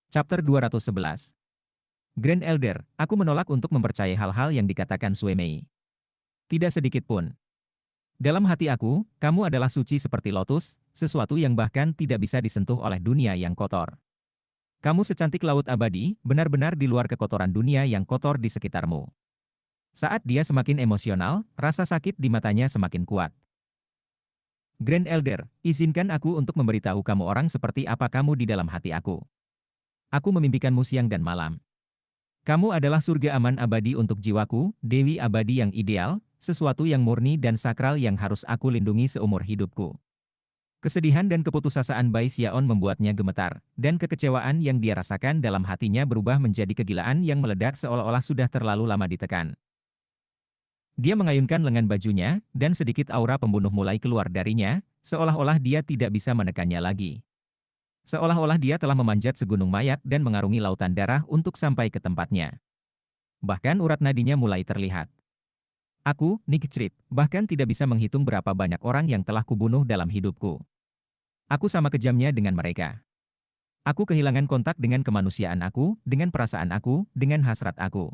Chapter 211. Grand Elder, aku menolak untuk mempercayai hal-hal yang dikatakan Sue Mei. Tidak sedikit pun. Dalam hati aku, kamu adalah suci seperti lotus, sesuatu yang bahkan tidak bisa disentuh oleh dunia yang kotor. Kamu secantik laut abadi, benar-benar di luar kekotoran dunia yang kotor di sekitarmu. Saat dia semakin emosional, rasa sakit di matanya semakin kuat. Grand Elder, izinkan aku untuk memberitahu kamu orang seperti apa kamu di dalam hati aku. Aku memimpikanmu siang dan malam. Kamu adalah surga aman abadi untuk jiwaku, dewi abadi yang ideal, sesuatu yang murni dan sakral yang harus aku lindungi seumur hidupku. Kesedihan dan keputusasaan Bai Xiaon membuatnya gemetar, dan kekecewaan yang dia rasakan dalam hatinya berubah menjadi kegilaan yang meledak seolah-olah sudah terlalu lama ditekan. Dia mengayunkan lengan bajunya, dan sedikit aura pembunuh mulai keluar darinya, seolah-olah dia tidak bisa menekannya lagi. Seolah-olah dia telah memanjat segunung mayat dan mengarungi lautan darah untuk sampai ke tempatnya. Bahkan urat nadinya mulai terlihat. Aku, Nick Trip, bahkan tidak bisa menghitung berapa banyak orang yang telah kubunuh dalam hidupku. Aku sama kejamnya dengan mereka. Aku kehilangan kontak dengan kemanusiaan aku, dengan perasaan aku, dengan hasrat aku.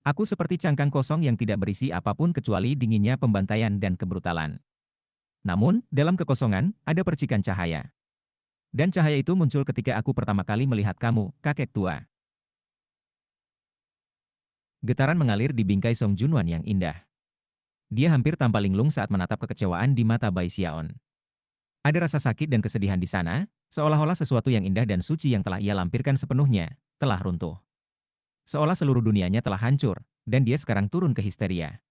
Aku seperti cangkang kosong yang tidak berisi apapun kecuali dinginnya pembantaian dan kebrutalan. Namun, dalam kekosongan, ada percikan cahaya. Dan cahaya itu muncul ketika aku pertama kali melihat kamu, kakek tua. Getaran mengalir di bingkai Song Junwan yang indah. Dia hampir tanpa linglung saat menatap kekecewaan di mata Bai Xiaon. Ada rasa sakit dan kesedihan di sana, seolah-olah sesuatu yang indah dan suci yang telah ia lampirkan sepenuhnya, telah runtuh. Seolah seluruh dunianya telah hancur, dan dia sekarang turun ke histeria.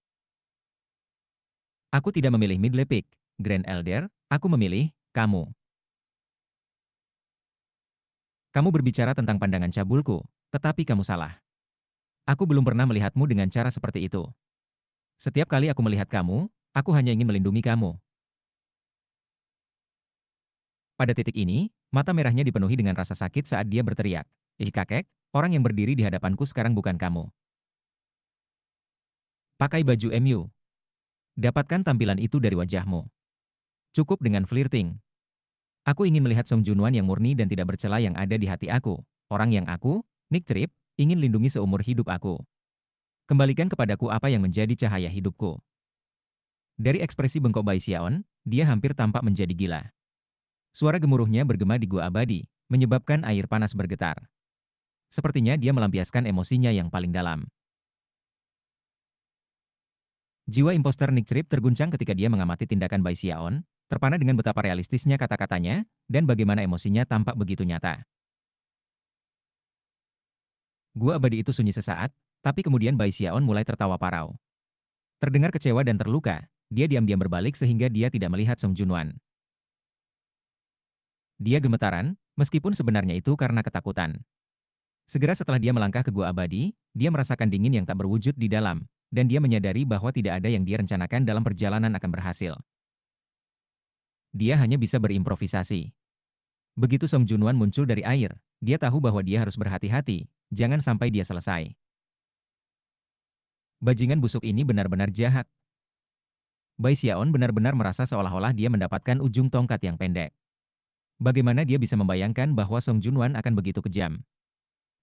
Aku tidak memilih Middle Peak, Grand Elder, aku memilih kamu. Kamu berbicara tentang pandangan cabulku, tetapi kamu salah. Aku belum pernah melihatmu dengan cara seperti itu. Setiap kali aku melihat kamu, aku hanya ingin melindungi kamu. Pada titik ini, mata merahnya dipenuhi dengan rasa sakit saat dia berteriak, "Ih kakek, orang yang berdiri di hadapanku sekarang bukan kamu. Pakai baju MU. Dapatkan tampilan itu dari wajahmu. Cukup dengan flirting. Aku ingin melihat Song Junwan yang murni dan tidak bercela yang ada di hati aku. Orang yang aku, Nick Trip, ingin lindungi seumur hidup aku. Kembalikan kepadaku apa yang menjadi cahaya hidupku." Dari ekspresi bengkok Bai Xiaon, dia hampir tampak menjadi gila. Suara gemuruhnya bergema di gua abadi, menyebabkan air panas bergetar. Sepertinya dia melampiaskan emosinya yang paling dalam. Jiwa imposter Nick Trip terguncang ketika dia mengamati tindakan Bai Xiaon, terpana dengan betapa realistisnya kata-katanya, dan bagaimana emosinya tampak begitu nyata. Gua abadi itu sunyi sesaat, tapi kemudian Bai Xiaon mulai tertawa parau. Terdengar kecewa dan terluka, dia diam-diam berbalik sehingga dia tidak melihat Song Junwan. Dia gemetaran, meskipun sebenarnya itu karena ketakutan. Segera setelah dia melangkah ke gua abadi, dia merasakan dingin yang tak berwujud di dalam, dan dia menyadari bahwa tidak ada yang dia rencanakan dalam perjalanan akan berhasil. Dia hanya bisa berimprovisasi. Begitu Song Junwan muncul dari air, dia tahu bahwa dia harus berhati-hati, jangan sampai dia selesai. Bajingan busuk ini benar-benar jahat. Bai Xiaon benar-benar merasa seolah-olah dia mendapatkan ujung tongkat yang pendek. Bagaimana dia bisa membayangkan bahwa Song Junwan akan begitu kejam?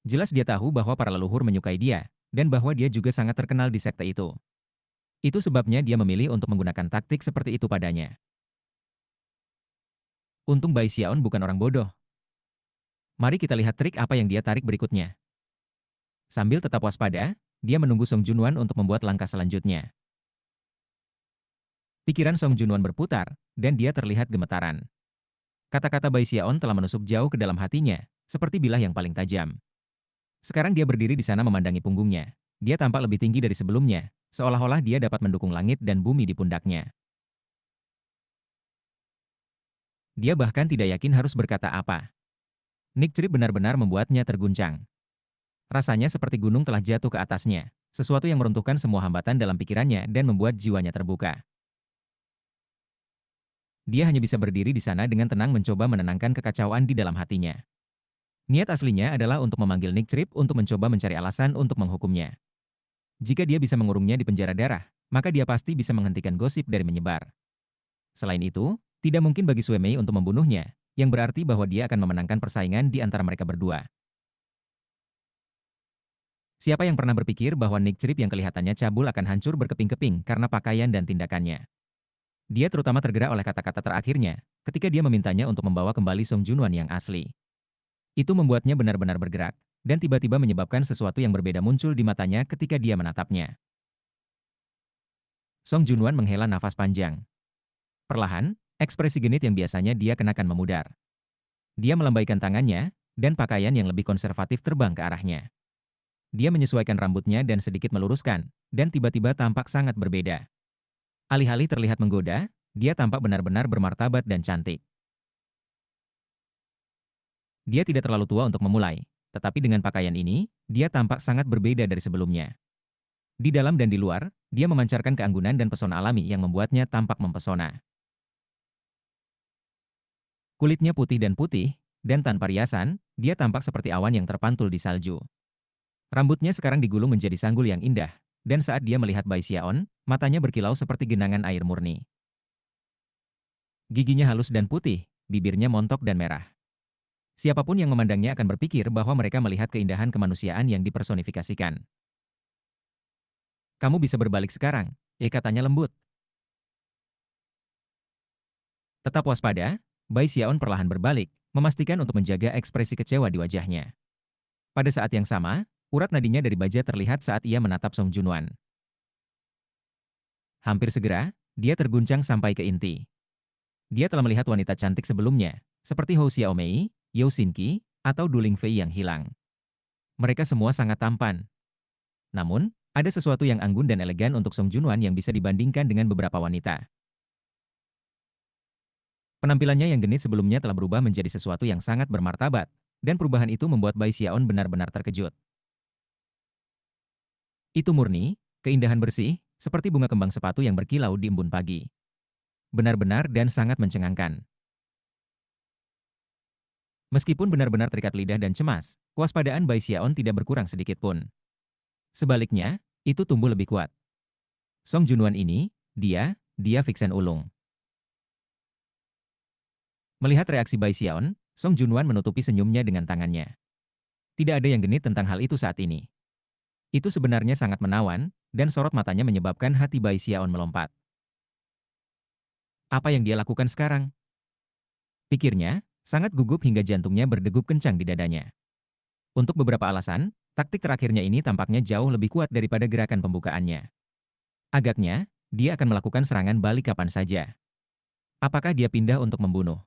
Jelas dia tahu bahwa para leluhur menyukai dia, dan bahwa dia juga sangat terkenal di sekte itu. Itu sebabnya dia memilih untuk menggunakan taktik seperti itu padanya. Untung Bai Xiaon bukan orang bodoh. Mari kita lihat trik apa yang dia tarik berikutnya. Sambil tetap waspada, dia menunggu Song Junwan untuk membuat langkah selanjutnya. Pikiran Song Junwan berputar, dan dia terlihat gemetaran. Kata-kata Bai Xiaon telah menusuk jauh ke dalam hatinya, seperti bilah yang paling tajam. Sekarang dia berdiri di sana memandangi punggungnya. Dia tampak lebih tinggi dari sebelumnya, seolah-olah dia dapat mendukung langit dan bumi di pundaknya. Dia bahkan tidak yakin harus berkata apa. Nick Trip benar-benar membuatnya terguncang. Rasanya seperti gunung telah jatuh ke atasnya, sesuatu yang meruntuhkan semua hambatan dalam pikirannya dan membuat jiwanya terbuka. Dia hanya bisa berdiri di sana dengan tenang mencoba menenangkan kekacauan di dalam hatinya. Niat aslinya adalah untuk memanggil Nick Trip untuk mencoba mencari alasan untuk menghukumnya. Jika dia bisa mengurungnya di penjara darah, maka dia pasti bisa menghentikan gosip dari menyebar. Selain itu, tidak mungkin bagi Sue Mei untuk membunuhnya, yang berarti bahwa dia akan memenangkan persaingan di antara mereka berdua. Siapa yang pernah berpikir bahwa Nick Crip yang kelihatannya cabul akan hancur berkeping-keping karena pakaian dan tindakannya? Dia terutama tergerak oleh kata-kata terakhirnya, ketika dia memintanya untuk membawa kembali Song Junwan yang asli. Itu membuatnya benar-benar bergerak, dan tiba-tiba menyebabkan sesuatu yang berbeda muncul di matanya ketika dia menatapnya. Song Junwan menghela nafas panjang. Perlahan, ekspresi genit yang biasanya dia kenakan memudar. Dia melambaikan tangannya, dan pakaian yang lebih konservatif terbang ke arahnya. Dia menyesuaikan rambutnya dan sedikit meluruskan, dan tiba-tiba tampak sangat berbeda. Alih-alih terlihat menggoda, dia tampak benar-benar bermartabat dan cantik. Dia tidak terlalu tua untuk memulai, tetapi dengan pakaian ini, dia tampak sangat berbeda dari sebelumnya. Di dalam dan di luar, dia memancarkan keanggunan dan pesona alami yang membuatnya tampak mempesona. Kulitnya putih, dan tanpa riasan, dia tampak seperti awan yang terpantul di salju. Rambutnya sekarang digulung menjadi sanggul yang indah, dan saat dia melihat Bai Xiaon, matanya berkilau seperti genangan air murni. Giginya halus dan putih, bibirnya montok dan merah. Siapapun yang memandangnya akan berpikir bahwa mereka melihat keindahan kemanusiaan yang dipersonifikasikan. Kamu bisa berbalik sekarang, katanya lembut. Tetap waspada, Bai Xiaon perlahan berbalik, memastikan untuk menjaga ekspresi kecewa di wajahnya. Pada saat yang sama, urat nadinya dari baja terlihat saat ia menatap Song Junwan. Hampir segera, dia terguncang sampai ke inti. Dia telah melihat wanita cantik sebelumnya, seperti Hou Xiaomei, Yao Xinqi, atau Du Lingfei yang hilang. Mereka semua sangat tampan. Namun, ada sesuatu yang anggun dan elegan untuk Song Junwan yang bisa dibandingkan dengan beberapa wanita. Penampilannya yang genit sebelumnya telah berubah menjadi sesuatu yang sangat bermartabat, dan perubahan itu membuat Bai Xiaon benar-benar terkejut. Itu murni, keindahan bersih, seperti bunga kembang sepatu yang berkilau di embun pagi. Benar-benar dan sangat mencengangkan. Meskipun benar-benar terikat lidah dan cemas, kewaspadaan Bai Xiaon tidak berkurang sedikit pun. Sebaliknya, itu tumbuh lebih kuat. Song Junwan ini, dia Vixen ulung. Melihat reaksi Bai Xiaon, Song Junwan menutupi senyumnya dengan tangannya. Tidak ada yang genit tentang hal itu saat ini. Itu sebenarnya sangat menawan, dan sorot matanya menyebabkan hati Bai Xiaon melompat. Apa yang dia lakukan sekarang? Pikirnya, sangat gugup hingga jantungnya berdegup kencang di dadanya. Untuk beberapa alasan, taktik terakhirnya ini tampaknya jauh lebih kuat daripada gerakan pembukaannya. Agaknya, dia akan melakukan serangan balik kapan saja. Apakah dia pindah untuk membunuh?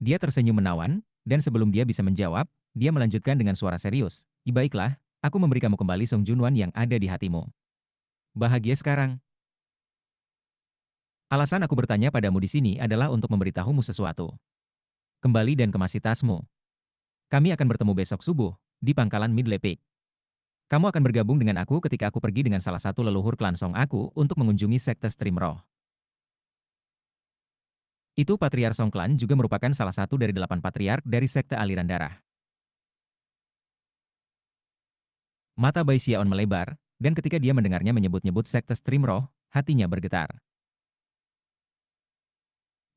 Dia tersenyum menawan, dan sebelum dia bisa menjawab, dia melanjutkan dengan suara serius. Baiklah, aku memberi kamu kembali Song Junwan yang ada di hatimu. Bahagia sekarang. Alasan aku bertanya padamu di sini adalah untuk memberitahumu sesuatu. Kembali dan kemasi tasmu. Kami akan bertemu besok subuh, di pangkalan Midley Peak. Kamu akan bergabung dengan aku ketika aku pergi dengan salah satu leluhur klan Song aku untuk mengunjungi sekte Stream Roh. Itu Patriark Song Clan juga merupakan salah satu dari 8 patriark dari sekte aliran darah. Mata Bai Xiaon melebar, dan ketika dia mendengarnya menyebut-nyebut sekte Stream Roh, hatinya bergetar.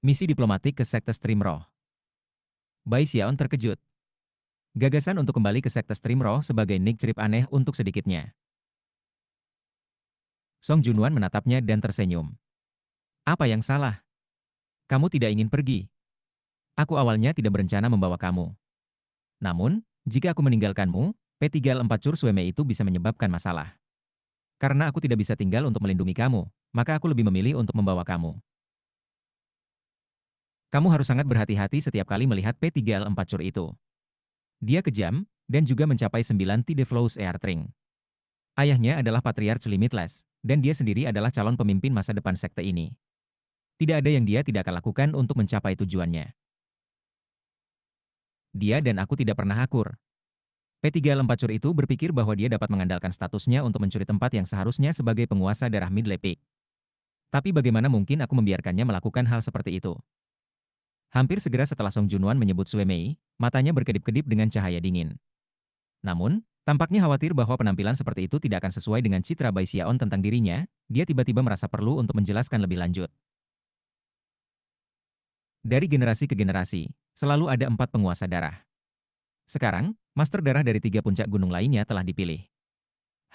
Misi diplomatik ke sekte Stream Roh. Bai Xiaon terkejut. Gagasan untuk kembali ke sekte Stream Roh sebagai Nick Crip aneh untuk sedikitnya. Song Junwan menatapnya dan tersenyum. Apa yang salah? Kamu tidak ingin pergi. Aku awalnya tidak berencana membawa kamu. Namun, jika aku meninggalkanmu, P34 Cur Sueme itu bisa menyebabkan masalah. Karena aku tidak bisa tinggal untuk melindungi kamu, maka aku lebih memilih untuk membawa kamu. Kamu harus sangat berhati-hati setiap kali melihat P34 Cur itu. Dia kejam, dan juga mencapai 9 Tide Flows Earthring. Ayahnya adalah Patriarch Limitless, dan dia sendiri adalah calon pemimpin masa depan sekte ini. Tidak ada yang dia tidak akan lakukan untuk mencapai tujuannya. Dia dan aku tidak pernah akur. P34 Cur itu berpikir bahwa dia dapat mengandalkan statusnya untuk mencuri tempat yang seharusnya sebagai penguasa darah Midley Peak. Tapi bagaimana mungkin aku membiarkannya melakukan hal seperti itu? Hampir segera setelah Song Junwan menyebut Sue Mei, matanya berkedip-kedip dengan cahaya dingin. Namun, tampaknya khawatir bahwa penampilan seperti itu tidak akan sesuai dengan citra Bai Xiaon tentang dirinya, dia tiba-tiba merasa perlu untuk menjelaskan lebih lanjut. Dari generasi ke generasi, selalu ada 4 penguasa darah. Sekarang, Master Darah dari 3 puncak gunung lainnya telah dipilih.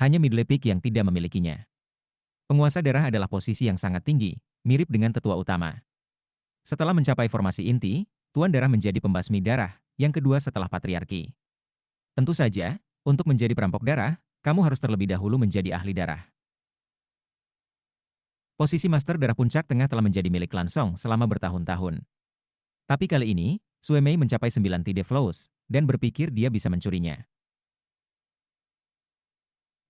Hanya Midley Peak yang tidak memilikinya. Penguasa darah adalah posisi yang sangat tinggi, mirip dengan tetua utama. Setelah mencapai formasi inti, Tuan Darah menjadi pembasmi darah, yang kedua setelah patriarki. Tentu saja, untuk menjadi perampok darah, kamu harus terlebih dahulu menjadi ahli darah. Posisi Master Darah Puncak Tengah telah menjadi milik Lansong selama bertahun-tahun. Tapi kali ini, Sue Mei mencapai 9 Tide Flows, dan berpikir dia bisa mencurinya.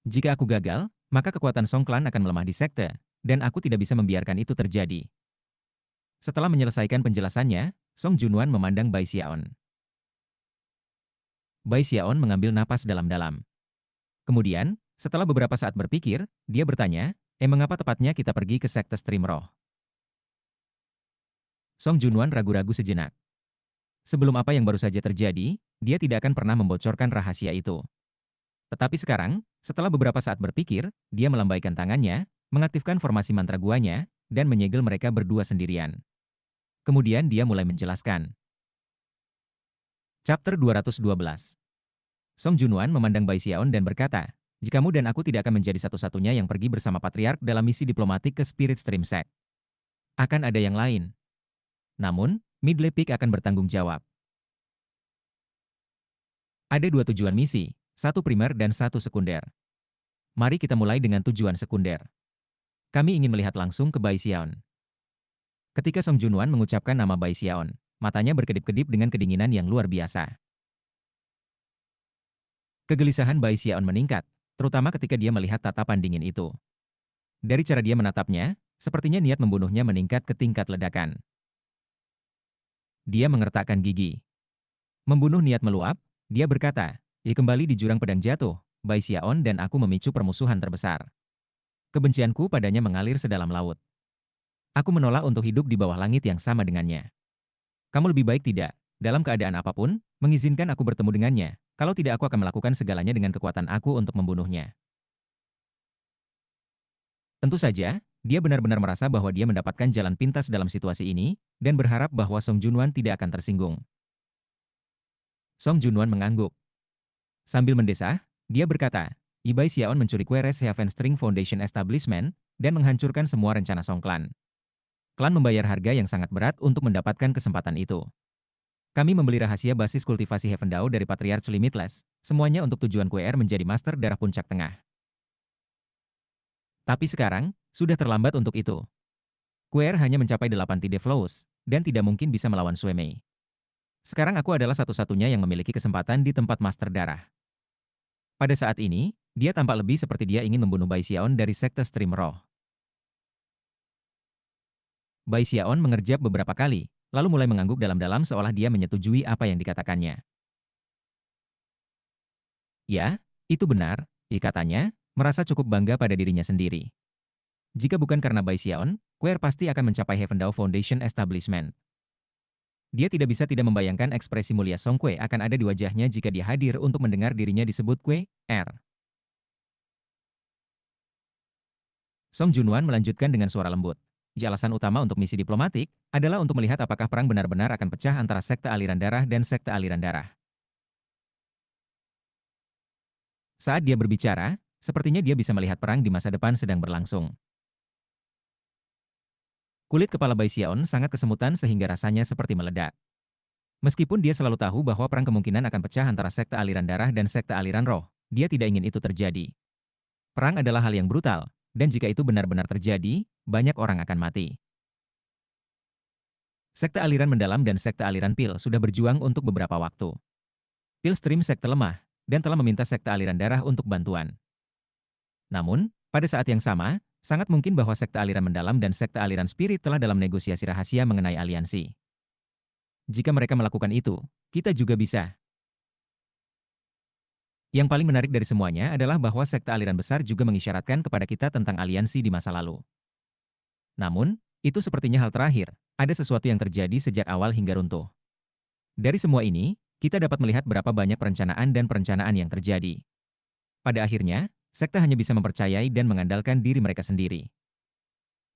Jika aku gagal, maka kekuatan Song Clan akan melemah di sekte, dan aku tidak bisa membiarkan itu terjadi. Setelah menyelesaikan penjelasannya, Song Junwan memandang Bai Xiaon. Bai Xiaon mengambil napas dalam-dalam. Kemudian, setelah beberapa saat berpikir, dia bertanya, mengapa tepatnya kita pergi ke sekte Stream Roh? Song Junwan ragu-ragu sejenak. Sebelum apa yang baru saja terjadi, dia tidak akan pernah membocorkan rahasia itu. Tetapi sekarang, setelah beberapa saat berpikir, dia melambaikan tangannya, mengaktifkan formasi mantra guanya, dan menyegel mereka berdua sendirian. Kemudian dia mulai menjelaskan. Chapter 212. Song Junwan memandang Bai Xiaon dan berkata, "Jikamu dan aku tidak akan menjadi satu-satunya yang pergi bersama Patriark dalam misi diplomatik ke Spirit Stream Sect. Akan ada yang lain. Namun, Midley Peak akan bertanggung jawab. Ada 2 tujuan misi, satu primer dan satu sekunder. Mari kita mulai dengan tujuan sekunder. Kami ingin melihat langsung ke Bai Xiaon." Ketika Song Junwan mengucapkan nama Bai Xiaon, matanya berkedip-kedip dengan kedinginan yang luar biasa. Kegelisahan Bai Xiaon meningkat, terutama ketika dia melihat tatapan dingin itu. Dari cara dia menatapnya, sepertinya niat membunuhnya meningkat ke tingkat ledakan. Dia mengertakkan gigi. Membunuh niat meluap, dia berkata, kembali di jurang pedang jatuh, Bai Xiaon dan aku memicu permusuhan terbesar. Kebencianku padanya mengalir sedalam laut. Aku menolak untuk hidup di bawah langit yang sama dengannya. Kamu lebih baik tidak, dalam keadaan apapun, mengizinkan aku bertemu dengannya, kalau tidak aku akan melakukan segalanya dengan kekuatan aku untuk membunuhnya. Tentu saja, dia benar-benar merasa bahwa dia mendapatkan jalan pintas dalam situasi ini, dan berharap bahwa Song Junwan tidak akan tersinggung. Song Junwan mengangguk. Sambil mendesah, dia berkata, Bai Xiaon mencuri kue Res Heaven String Foundation Establishment, dan menghancurkan semua rencana Song Clan. Klan membayar harga yang sangat berat untuk mendapatkan kesempatan itu. Kami membeli rahasia basis kultivasi Heaven Dao dari Patriarch Limitless, semuanya untuk tujuan QR menjadi Master Darah Puncak Tengah. Tapi sekarang, sudah terlambat untuk itu. QR hanya mencapai 8 Tide Flows, dan tidak mungkin bisa melawan Sue Mei. Sekarang aku adalah satu-satunya yang memiliki kesempatan di tempat Master Darah. Pada saat ini, dia tampak lebih seperti dia ingin membunuh Bai Xiaon dari sekte Stream Roh. Bai Xiaon mengerjap beberapa kali, lalu mulai mengangguk dalam-dalam seolah dia menyetujui apa yang dikatakannya. Ya, itu benar, katanya, merasa cukup bangga pada dirinya sendiri. Jika bukan karena Bai Xiaon, Quer pasti akan mencapai Heaven Dao Foundation Establishment. Dia tidak bisa tidak membayangkan ekspresi mulia Song Kue akan ada di wajahnya jika dia hadir untuk mendengar dirinya disebut Kue, R. Song Junwan melanjutkan dengan suara lembut. Alasan utama untuk misi diplomatik adalah untuk melihat apakah perang benar-benar akan pecah antara sekte aliran darah dan sekte aliran darah. Saat dia berbicara, sepertinya dia bisa melihat perang di masa depan sedang berlangsung. Kulit kepala Bai Xiaon sangat kesemutan sehingga rasanya seperti meledak. Meskipun dia selalu tahu bahwa perang kemungkinan akan pecah antara sekte aliran darah dan sekte aliran roh, dia tidak ingin itu terjadi. Perang adalah hal yang brutal, dan jika itu benar-benar terjadi, banyak orang akan mati. Sekte aliran mendalam dan sekte aliran pil sudah berjuang untuk beberapa waktu. Pil Stream sekte lemah, dan telah meminta sekte aliran darah untuk bantuan. Namun, pada saat yang sama, sangat mungkin bahwa sekte aliran mendalam dan sekte aliran spirit telah dalam negosiasi rahasia mengenai aliansi. Jika mereka melakukan itu, kita juga bisa. Yang paling menarik dari semuanya adalah bahwa sekte aliran besar juga mengisyaratkan kepada kita tentang aliansi di masa lalu. Namun, itu sepertinya hal terakhir, ada sesuatu yang terjadi sejak awal hingga runtuh. Dari semua ini, kita dapat melihat berapa banyak perencanaan dan perencanaan yang terjadi. Pada akhirnya, sekte hanya bisa mempercayai dan mengandalkan diri mereka sendiri.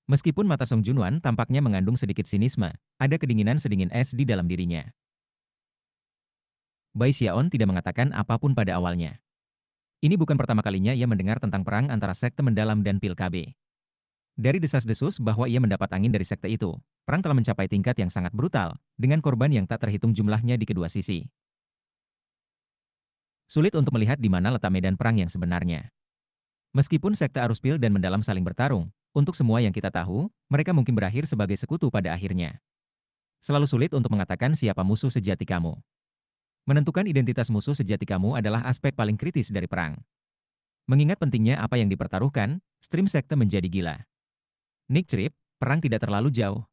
Meskipun mata Song Junwan tampaknya mengandung sedikit sinisme, ada kedinginan sedingin es di dalam dirinya. Bai Xiaon tidak mengatakan apapun pada awalnya. Ini bukan pertama kalinya ia mendengar tentang perang antara sekte mendalam dan Pil KB. Dari desas-desus bahwa ia mendapat angin dari sekte itu, perang telah mencapai tingkat yang sangat brutal, dengan korban yang tak terhitung jumlahnya di kedua sisi. Sulit untuk melihat di mana letak medan perang yang sebenarnya. Meskipun sekte arus Pil dan mendalam saling bertarung, untuk semua yang kita tahu, mereka mungkin berakhir sebagai sekutu pada akhirnya. Selalu sulit untuk mengatakan siapa musuh sejati kamu. Menentukan identitas musuh sejati kamu adalah aspek paling kritis dari perang. Mengingat pentingnya apa yang dipertaruhkan, stream sekte menjadi gila. Nick Trip, perang tidak terlalu jauh.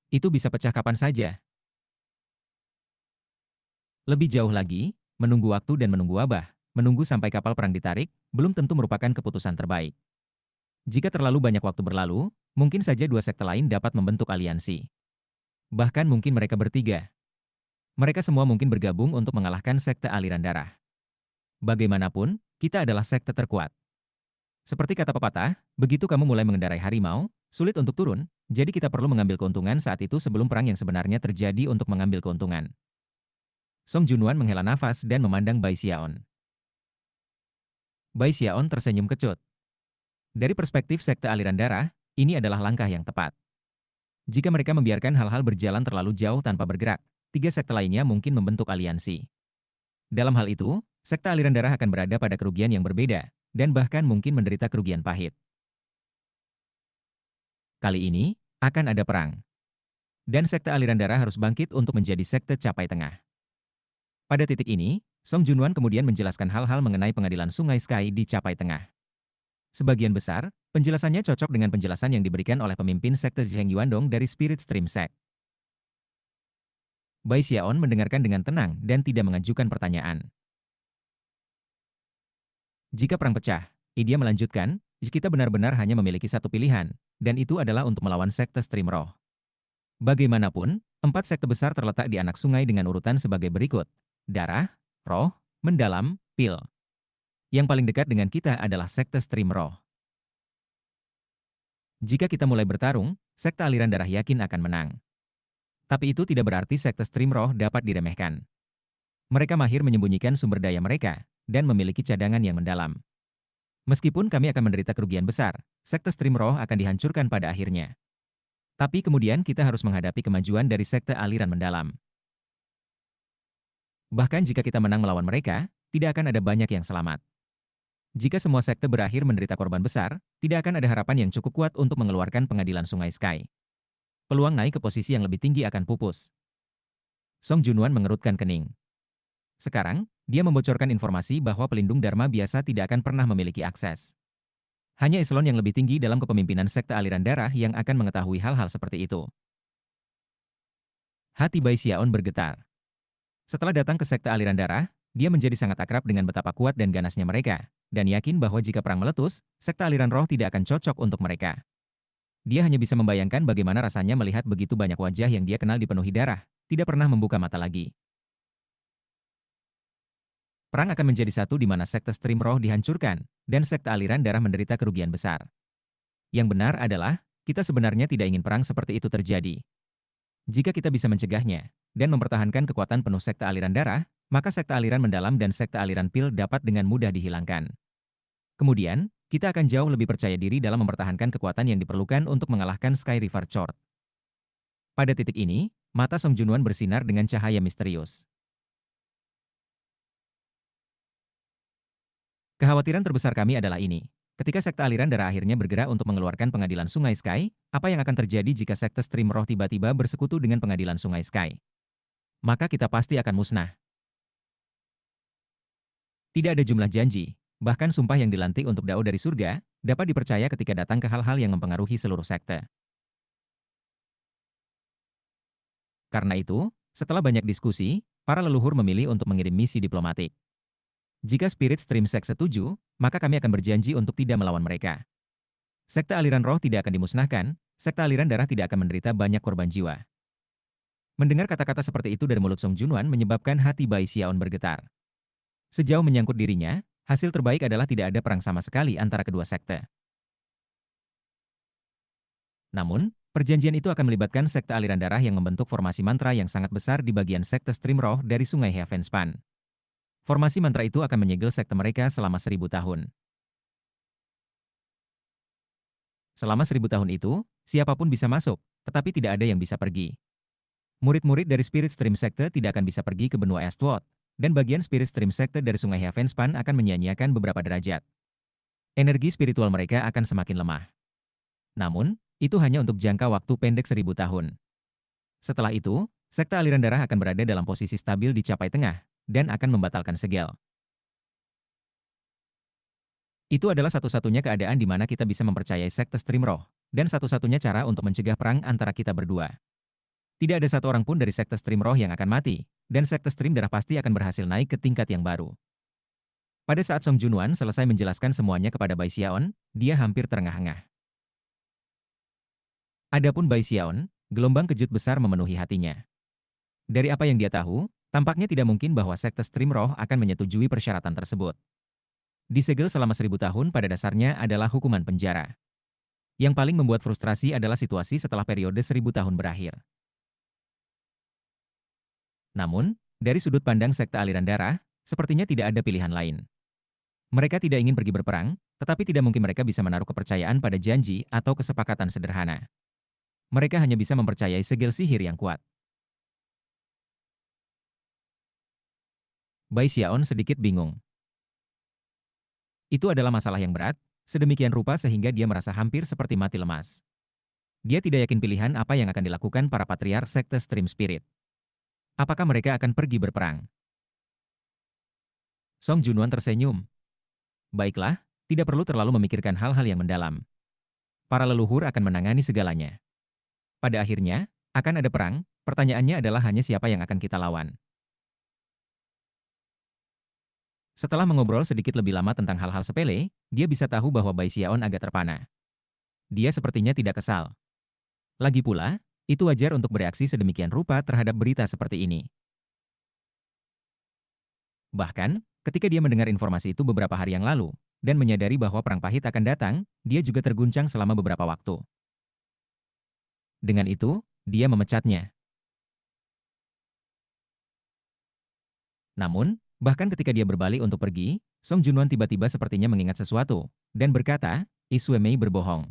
Itu bisa pecah kapan saja. Lebih jauh lagi, menunggu waktu dan menunggu wabah, menunggu sampai kapal perang ditarik, belum tentu merupakan keputusan terbaik. Jika terlalu banyak waktu berlalu, mungkin saja dua sekte lain dapat membentuk aliansi. Bahkan mungkin mereka bertiga. Mereka semua mungkin bergabung untuk mengalahkan sekte aliran darah. Bagaimanapun, kita adalah sekte terkuat. Seperti kata pepatah, begitu kamu mulai mengendarai harimau, sulit untuk turun, jadi kita perlu mengambil keuntungan saat itu sebelum perang yang sebenarnya terjadi untuk mengambil keuntungan. Song Junwan menghela nafas dan memandang Bai Xiaon. Bai Xiaon tersenyum kecut. Dari perspektif sekte aliran darah, ini adalah langkah yang tepat. Jika mereka membiarkan hal-hal berjalan terlalu jauh tanpa bergerak, tiga sekte lainnya mungkin membentuk aliansi. Dalam hal itu, sekte aliran darah akan berada pada kerugian yang berbeda, dan bahkan mungkin menderita kerugian pahit. Kali ini, akan ada perang. Dan sekte aliran darah harus bangkit untuk menjadi sekte capai tengah. Pada titik ini, Song Junwan kemudian menjelaskan hal-hal mengenai pengadilan Sungai Sky di Capai Tengah. Sebagian besar, penjelasannya cocok dengan penjelasan yang diberikan oleh pemimpin sekte Zheng Yuandong dari Spirit Stream Sect. Bai Xiaon mendengarkan dengan tenang dan tidak mengajukan pertanyaan. Jika perang pecah, dia melanjutkan, kita benar-benar hanya memiliki satu pilihan, dan itu adalah untuk melawan sekte Stream Roh. Bagaimanapun, 4 sekte besar terletak di anak sungai dengan urutan sebagai berikut. Darah, Roh, Mendalam, Pil. Yang paling dekat dengan kita adalah sekte Stream Roh. Jika kita mulai bertarung, sekte aliran darah yakin akan menang. Tapi itu tidak berarti sekte Stream Roh dapat diremehkan. Mereka mahir menyembunyikan sumber daya mereka, dan memiliki cadangan yang mendalam. Meskipun kami akan menderita kerugian besar, sekte Stream Roh akan dihancurkan pada akhirnya. Tapi kemudian kita harus menghadapi kemajuan dari sekte aliran mendalam. Bahkan jika kita menang melawan mereka, tidak akan ada banyak yang selamat. Jika semua sekte berakhir menderita korban besar, tidak akan ada harapan yang cukup kuat untuk mengeluarkan pengadilan Sungai Sky. Peluang naik ke posisi yang lebih tinggi akan pupus. Song Junwan mengerutkan kening. Sekarang, dia membocorkan informasi bahwa pelindung Dharma biasa tidak akan pernah memiliki akses. Hanya eselon yang lebih tinggi dalam kepemimpinan sekte aliran darah yang akan mengetahui hal-hal seperti itu. Hati Bai Xiaon bergetar. Setelah datang ke sekte aliran darah, dia menjadi sangat akrab dengan betapa kuat dan ganasnya mereka, dan yakin bahwa jika perang meletus, sekte aliran roh tidak akan cocok untuk mereka. Dia hanya bisa membayangkan bagaimana rasanya melihat begitu banyak wajah yang dia kenal dipenuhi darah, tidak pernah membuka mata lagi. Perang akan menjadi satu di mana sekte Stream Roh dihancurkan, dan sekte aliran darah menderita kerugian besar. Yang benar adalah, kita sebenarnya tidak ingin perang seperti itu terjadi. Jika kita bisa mencegahnya, dan mempertahankan kekuatan penuh sekte aliran darah, maka sekte aliran mendalam dan sekte aliran pil dapat dengan mudah dihilangkan. Kemudian, kita akan jauh lebih percaya diri dalam mempertahankan kekuatan yang diperlukan untuk mengalahkan Sky River Chord. Pada titik ini, mata Song Junwan bersinar dengan cahaya misterius. Kekhawatiran terbesar kami adalah ini. Ketika sekte aliran darah akhirnya bergerak untuk mengeluarkan pengadilan Sungai Sky, apa yang akan terjadi jika sekte Stream Roh tiba-tiba bersekutu dengan pengadilan Sungai Sky? Maka kita pasti akan musnah. Tidak ada jumlah janji, bahkan sumpah yang dilantik untuk dao dari surga, dapat dipercaya ketika datang ke hal-hal yang mempengaruhi seluruh sekte. Karena itu, setelah banyak diskusi, para leluhur memilih untuk mengirim misi diplomatik. Jika Spirit Stream Sect setuju, maka kami akan berjanji untuk tidak melawan mereka. Sekte aliran roh tidak akan dimusnahkan, sekte aliran darah tidak akan menderita banyak korban jiwa. Mendengar kata-kata seperti itu dari mulut Song Junwan menyebabkan hati Bai Xiaon bergetar. Sejauh menyangkut dirinya, hasil terbaik adalah tidak ada perang sama sekali antara kedua sekte. Namun, Perjanjian itu akan melibatkan sekte aliran darah yang membentuk formasi mantra yang sangat besar di bagian sekte stream roh dari sungai Heavenspan. Formasi mantra itu akan menyegel sekte mereka selama 1.000 tahun. Selama 1.000 tahun itu, siapapun bisa masuk, tetapi tidak ada yang bisa pergi. Murid-murid dari Spirit Stream Sekte tidak akan bisa pergi ke benua Eastwood, dan bagian Spirit Stream Sekte dari sungai Heavenspan akan menyia-nyiakan beberapa derajat. Energi spiritual mereka akan semakin lemah. Namun, itu hanya untuk jangka waktu pendek 1.000 tahun. Setelah itu, sekte aliran darah akan berada dalam posisi stabil di capai tengah, dan akan membatalkan segel. Itu adalah satu-satunya keadaan di mana kita bisa mempercayai sekte stream roh, dan satu-satunya cara untuk mencegah perang antara kita berdua. Tidak ada satu orang pun dari sekte stream roh yang akan mati, dan sekte stream darah pasti akan berhasil naik ke tingkat yang baru. Pada saat Song Junwan selesai menjelaskan semuanya kepada Bai Xiaon, dia hampir terengah-engah. Adapun Bai Xiaon, gelombang kejut besar memenuhi hatinya. Dari apa yang dia tahu, tampaknya tidak mungkin bahwa sekte stream roh akan menyetujui persyaratan tersebut. Disegel selama 1.000 tahun pada dasarnya adalah hukuman penjara. Yang paling membuat frustrasi adalah situasi setelah periode 1.000 tahun berakhir. Namun, dari sudut pandang sekte aliran darah, sepertinya tidak ada pilihan lain. Mereka tidak ingin pergi berperang, tetapi tidak mungkin mereka bisa menaruh kepercayaan pada janji atau kesepakatan sederhana. Mereka hanya bisa mempercayai segel sihir yang kuat. Bai Xiaon sedikit bingung. Itu adalah masalah yang berat, sedemikian rupa sehingga dia merasa hampir seperti mati lemas. Dia tidak yakin pilihan apa yang akan dilakukan para patriark sekte Stream Spirit. Apakah mereka akan pergi berperang? Song Junwan tersenyum. Baiklah, tidak perlu terlalu memikirkan hal-hal yang mendalam. Para leluhur akan menangani segalanya. Pada akhirnya, akan ada perang, pertanyaannya adalah hanya siapa yang akan kita lawan. Setelah mengobrol sedikit lebih lama tentang hal-hal sepele, dia bisa tahu bahwa Bai Xiaon agak terpana. Dia sepertinya tidak kesal. Lagi pula, itu wajar untuk bereaksi sedemikian rupa terhadap berita seperti ini. Bahkan, ketika dia mendengar informasi itu beberapa hari yang lalu, dan menyadari bahwa perang pahit akan datang, dia juga terguncang selama beberapa waktu. Dengan itu, dia memecatnya. Namun, bahkan ketika dia berbalik untuk pergi, Song Junwan tiba-tiba sepertinya mengingat sesuatu, dan berkata, Isue Mei berbohong.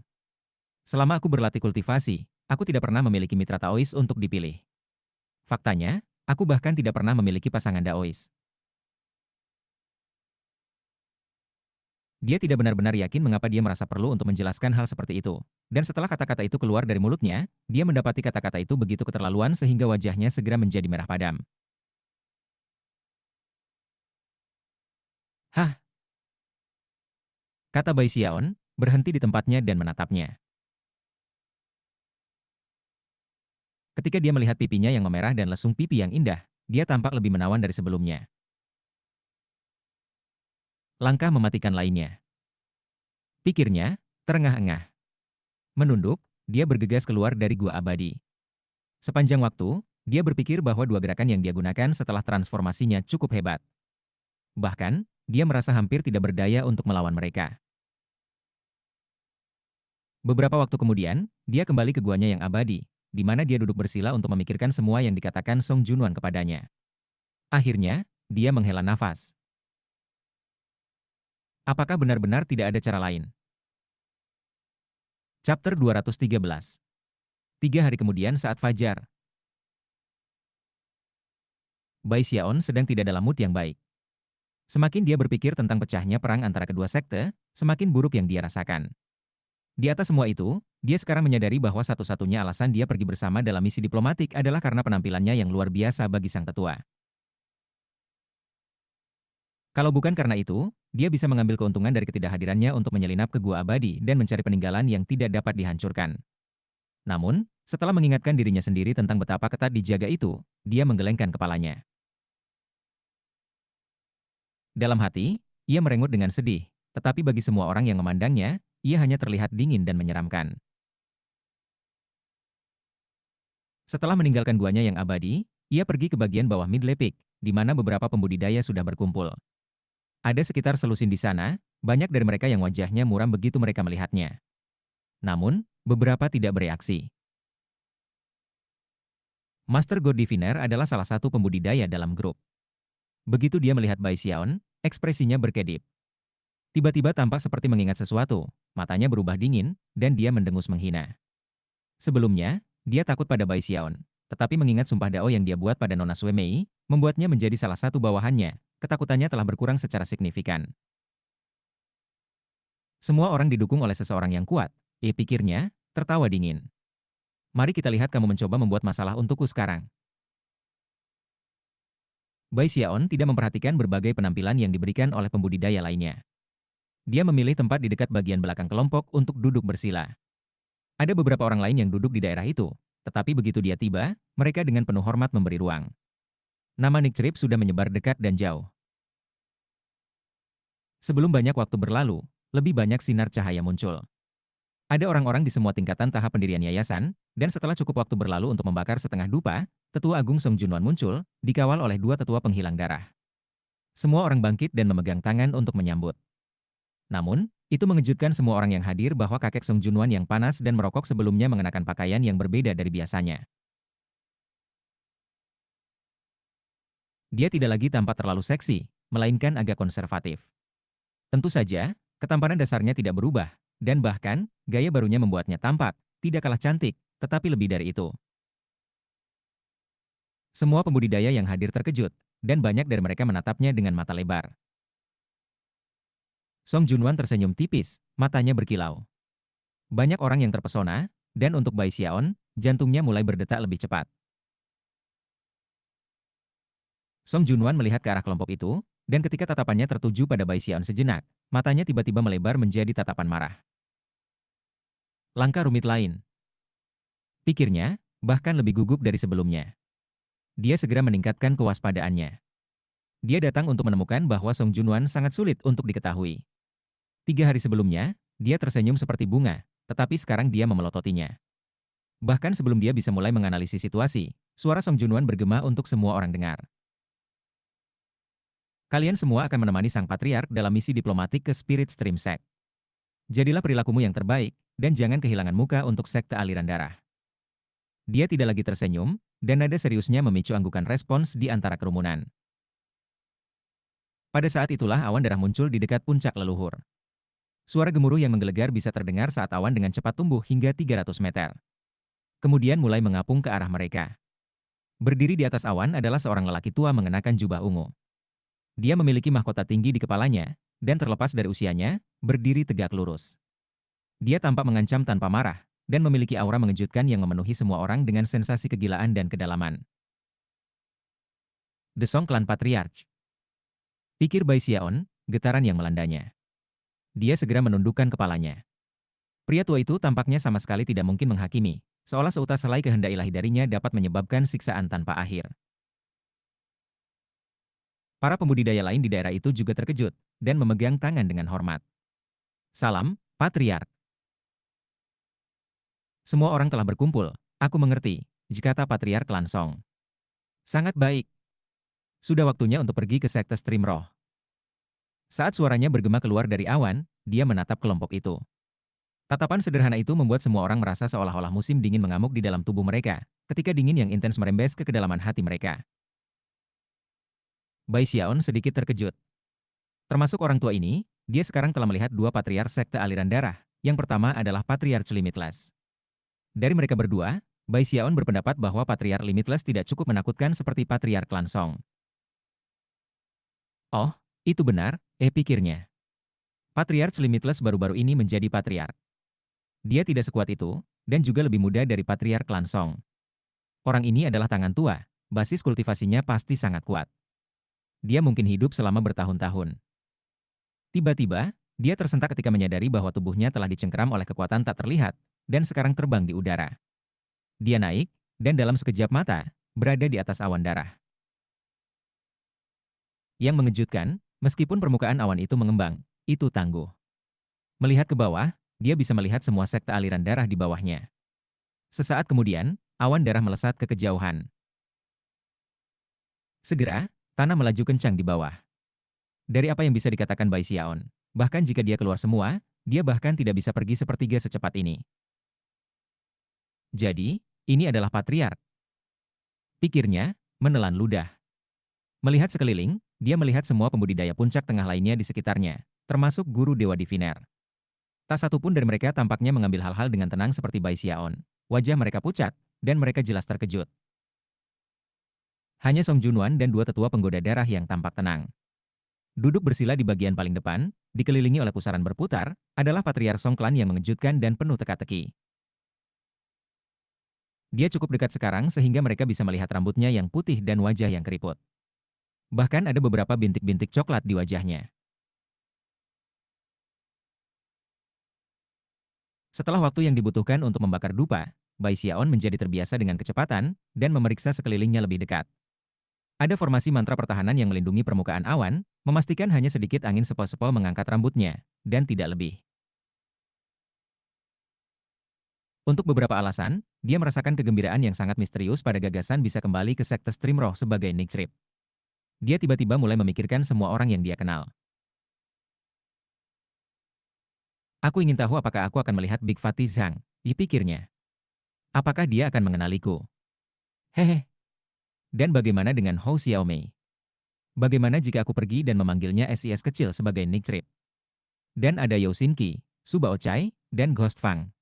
Selama aku berlatih kultivasi, aku tidak pernah memiliki mitra Taois untuk dipilih. Faktanya, aku bahkan tidak pernah memiliki pasangan Daois. Dia tidak benar-benar yakin mengapa dia merasa perlu untuk menjelaskan hal seperti itu. Dan setelah kata-kata itu keluar dari mulutnya, dia mendapati kata-kata itu begitu keterlaluan sehingga wajahnya segera menjadi merah padam. Hah? Kata Bai Xiaon, berhenti di tempatnya dan menatapnya. Ketika dia melihat pipinya yang memerah dan lesung pipi yang indah, dia tampak lebih menawan dari sebelumnya. Langkah mematikan lainnya. Pikirnya, terengah-engah. Menunduk, dia bergegas keluar dari gua abadi. Sepanjang waktu, dia berpikir bahwa dua gerakan yang dia gunakan setelah transformasinya cukup hebat. Bahkan, dia merasa hampir tidak berdaya untuk melawan mereka. Beberapa waktu kemudian, dia kembali ke guanya yang abadi, di mana dia duduk bersila untuk memikirkan semua yang dikatakan Song Junwan kepadanya. Akhirnya, dia menghela nafas. Apakah benar-benar tidak ada cara lain? Chapter 213. 3 hari kemudian saat fajar. Bai Xiaon sedang tidak dalam mood yang baik. Semakin dia berpikir tentang pecahnya perang antara kedua sekte, semakin buruk yang dia rasakan. Di atas semua itu, dia sekarang menyadari bahwa satu-satunya alasan dia pergi bersama dalam misi diplomatik adalah karena penampilannya yang luar biasa bagi sang tetua. Kalau bukan karena itu, dia bisa mengambil keuntungan dari ketidakhadirannya untuk menyelinap ke gua abadi dan mencari peninggalan yang tidak dapat dihancurkan. Namun, setelah mengingatkan dirinya sendiri tentang betapa ketat dijaga itu, dia menggelengkan kepalanya. Dalam hati, ia merengut dengan sedih, tetapi bagi semua orang yang memandangnya, ia hanya terlihat dingin dan menyeramkan. Setelah meninggalkan guanya yang abadi, ia pergi ke bagian bawah Midley Peak, di mana beberapa pembudidaya sudah berkumpul. Ada sekitar selusin di sana, banyak dari mereka yang wajahnya muram begitu mereka melihatnya. Namun, beberapa tidak bereaksi. Master God Diviner adalah salah satu pembudidaya dalam grup. Begitu dia melihat Bai Xiaon, ekspresinya berkedip. Tiba-tiba tampak seperti mengingat sesuatu, matanya berubah dingin, dan dia mendengus menghina. Sebelumnya, dia takut pada Bai Xiaon, tetapi mengingat sumpah Dao yang dia buat pada Nona Sue Mei, membuatnya menjadi salah satu bawahannya, ketakutannya telah berkurang secara signifikan. Semua orang didukung oleh seseorang yang kuat, pikirnya, tertawa dingin. Mari kita lihat kamu mencoba membuat masalah untukku sekarang. Bai Xiaon tidak memperhatikan berbagai penampilan yang diberikan oleh pembudidaya lainnya. Dia memilih tempat di dekat bagian belakang kelompok untuk duduk bersila. Ada beberapa orang lain yang duduk di daerah itu, tetapi begitu dia tiba, mereka dengan penuh hormat memberi ruang. Nama Nick Trip sudah menyebar dekat dan jauh. Sebelum banyak waktu berlalu, lebih banyak sinar cahaya muncul. Ada orang-orang di semua tingkatan tahap pendirian yayasan, dan setelah cukup waktu berlalu untuk membakar setengah dupa, Tetua Agung Song Junwan muncul, dikawal oleh dua tetua penghilang darah. Semua orang bangkit dan memegang tangan untuk menyambut. Namun, itu mengejutkan semua orang yang hadir bahwa kakek Song Junwan yang panas dan merokok sebelumnya mengenakan pakaian yang berbeda dari biasanya. Dia tidak lagi tampak terlalu seksi, melainkan agak konservatif. Tentu saja, ketampanan dasarnya tidak berubah, dan bahkan, gaya barunya membuatnya tampak, tidak kalah cantik, tetapi lebih dari itu. Semua pembudidaya yang hadir terkejut, dan banyak dari mereka menatapnya dengan mata lebar. Song Junwan tersenyum tipis, matanya berkilau. Banyak orang yang terpesona, dan untuk Bai Xiaon, jantungnya mulai berdetak lebih cepat. Song Junwan melihat ke arah kelompok itu, dan ketika tatapannya tertuju pada Bai Xiaon sejenak, matanya tiba-tiba melebar menjadi tatapan marah. Langkah rumit lain. Pikirnya, bahkan lebih gugup dari sebelumnya. Dia segera meningkatkan kewaspadaannya. Dia datang untuk menemukan bahwa Song Junwan sangat sulit untuk diketahui. 3 hari sebelumnya, dia tersenyum seperti bunga, tetapi sekarang dia memelototinya. Bahkan sebelum dia bisa mulai menganalisis situasi, suara Song Junwan bergema untuk semua orang dengar. Kalian semua akan menemani sang patriark dalam misi diplomatik ke Spirit Stream Sect. Jadilah perilakumu yang terbaik, dan jangan kehilangan muka untuk sekte aliran darah. Dia tidak lagi tersenyum, dan nada seriusnya memicu anggukan respons di antara kerumunan. Pada saat itulah awan darah muncul di dekat puncak leluhur. Suara gemuruh yang menggelegar bisa terdengar saat awan dengan cepat tumbuh hingga 300 meter. Kemudian mulai mengapung ke arah mereka. Berdiri di atas awan adalah seorang lelaki tua mengenakan jubah ungu. Dia memiliki mahkota tinggi di kepalanya, dan terlepas dari usianya, berdiri tegak lurus. Dia tampak mengancam tanpa marah, dan memiliki aura mengejutkan yang memenuhi semua orang dengan sensasi kegilaan dan kedalaman. The Song Clan Patriarch. Pikir Bai Xiaon, getaran yang melandanya. Dia segera menundukkan kepalanya. Pria tua itu tampaknya sama sekali tidak mungkin menghakimi, seolah seutas selai kehendak ilahi darinya dapat menyebabkan siksaan tanpa akhir. Para pembudidaya lain di daerah itu juga terkejut, dan memegang tangan dengan hormat. Salam, Patriark. Semua orang telah berkumpul, aku mengerti, kata Patriark Lansong. Sangat baik. Sudah waktunya untuk pergi ke sekte Stream Roh. Saat suaranya bergema keluar dari awan, dia menatap kelompok itu. Tatapan sederhana itu membuat semua orang merasa seolah-olah musim dingin mengamuk di dalam tubuh mereka, ketika dingin yang intens merembes ke kedalaman hati mereka. Bai Xiaon sedikit terkejut. Termasuk orang tua ini, dia sekarang telah melihat dua patriark sekte aliran darah. Yang pertama adalah Patriarch Limitless. Dari mereka berdua, Bai Xiaon berpendapat bahwa Patriarch Limitless tidak cukup menakutkan seperti Patriarch Lansong. Oh, itu benar, pikirnya. Patriarch Limitless baru-baru ini menjadi patriark. Dia tidak sekuat itu, dan juga lebih muda dari Patriarch Lansong. Orang ini adalah tangan tua, basis kultivasinya pasti sangat kuat. Dia mungkin hidup selama bertahun-tahun. Tiba-tiba, dia tersentak ketika menyadari bahwa tubuhnya telah dicengkeram oleh kekuatan tak terlihat, dan sekarang terbang di udara. Dia naik, dan dalam sekejap mata, berada di atas awan darah. Yang mengejutkan, meskipun permukaan awan itu mengembang, itu tangguh. Melihat ke bawah, dia bisa melihat semua sekte aliran darah di bawahnya. Sesaat kemudian, awan darah melesat ke kejauhan. Segera, tanah melaju kencang di bawah. Dari apa yang bisa dikatakan Bai Xiaon, bahkan jika dia keluar semua, dia bahkan tidak bisa pergi sepertiga secepat ini. Jadi, ini adalah patriark. Pikirnya, menelan ludah. Melihat sekeliling, dia melihat semua pembudidaya puncak tengah lainnya di sekitarnya, termasuk guru Dewa Diviner. Tak satu pun dari mereka tampaknya mengambil hal-hal dengan tenang seperti Bai Xiaon. Wajah mereka pucat, dan mereka jelas terkejut. Hanya Song Junwan dan dua tetua penggoda darah yang tampak tenang. Duduk bersila di bagian paling depan, dikelilingi oleh pusaran berputar, adalah Patriark Song Clan yang mengejutkan dan penuh teka-teki. Dia cukup dekat sekarang sehingga mereka bisa melihat rambutnya yang putih dan wajah yang keriput. Bahkan ada beberapa bintik-bintik coklat di wajahnya. Setelah waktu yang dibutuhkan untuk membakar dupa, Bai Xiaon menjadi terbiasa dengan kecepatan dan memeriksa sekelilingnya lebih dekat. Ada formasi mantra pertahanan yang melindungi permukaan awan, memastikan hanya sedikit angin sepoi-sepoi mengangkat rambutnya, dan tidak lebih. Untuk beberapa alasan, dia merasakan kegembiraan yang sangat misterius pada gagasan bisa kembali ke sekte Stream Roh sebagai Nick Trip. Dia tiba-tiba mulai memikirkan semua orang yang dia kenal. Aku ingin tahu apakah aku akan melihat Big Fatty Zhang, dipikirnya. Apakah dia akan mengenaliku? Hehe. Dan bagaimana dengan Hou Xiaomei? Bagaimana jika aku pergi dan memanggilnya SIS kecil sebagai Nick Trip? Dan ada Yao Xinqi, Su Baochai, dan Ghost Fang.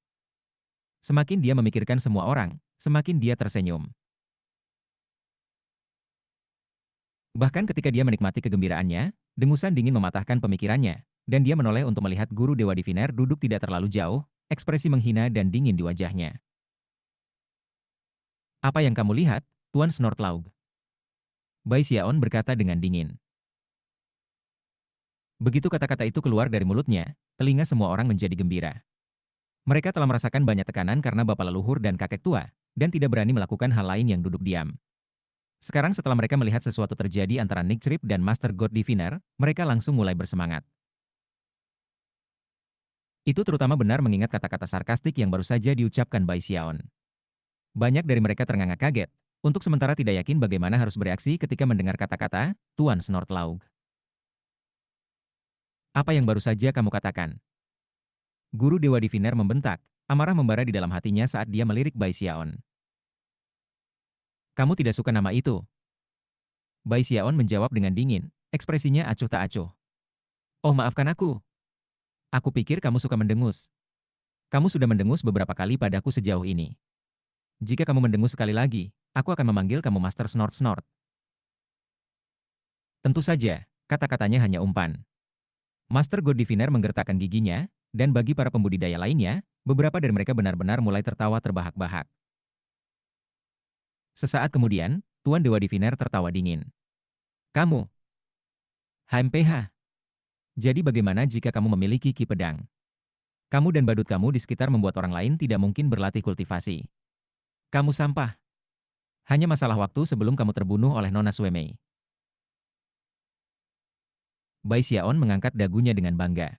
Semakin dia memikirkan semua orang, semakin dia tersenyum. Bahkan ketika dia menikmati kegembiraannya, dengusan dingin mematahkan pemikirannya, dan dia menoleh untuk melihat guru Dewa Diviner duduk tidak terlalu jauh, ekspresi menghina dan dingin di wajahnya. Apa yang kamu lihat, Tuan Snortlaug? Bai Xiaon berkata dengan dingin. Begitu kata-kata itu keluar dari mulutnya, telinga semua orang menjadi gembira. Mereka telah merasakan banyak tekanan karena bapak leluhur dan kakek tua, dan tidak berani melakukan hal lain yang duduk diam. Sekarang setelah mereka melihat sesuatu terjadi antara Nick Trip dan Master God Diviner, mereka langsung mulai bersemangat. Itu terutama benar mengingat kata-kata sarkastik yang baru saja diucapkan Bai Xiaon. Banyak dari mereka ternganga kaget, untuk sementara tidak yakin bagaimana harus bereaksi ketika mendengar kata-kata, Tuan Snortlaug. Apa yang baru saja kamu katakan? Guru Dewa Diviner membentak, amarah membara di dalam hatinya saat dia melirik Bai Xiaon. Kamu tidak suka nama itu? Bai Xiaon menjawab dengan dingin, ekspresinya acuh tak acuh. Oh maafkan aku. Aku pikir kamu suka mendengus. Kamu sudah mendengus beberapa kali padaku sejauh ini. Jika kamu mendengus sekali lagi, aku akan memanggil kamu Master Snort-Snort. Tentu saja, kata-katanya hanya umpan. Master God Diviner menggertakkan giginya, dan bagi para pembudidaya lainnya, beberapa dari mereka benar-benar mulai tertawa terbahak-bahak. Sesaat kemudian, Tuan Dewa Diviner tertawa dingin. Kamu, HMPH. Jadi bagaimana jika kamu memiliki ki pedang? Kamu dan badut kamu di sekitar membuat orang lain tidak mungkin berlatih kultivasi. Kamu sampah. Hanya masalah waktu sebelum kamu terbunuh oleh Nona Suemei. Bai Xiaon mengangkat dagunya dengan bangga.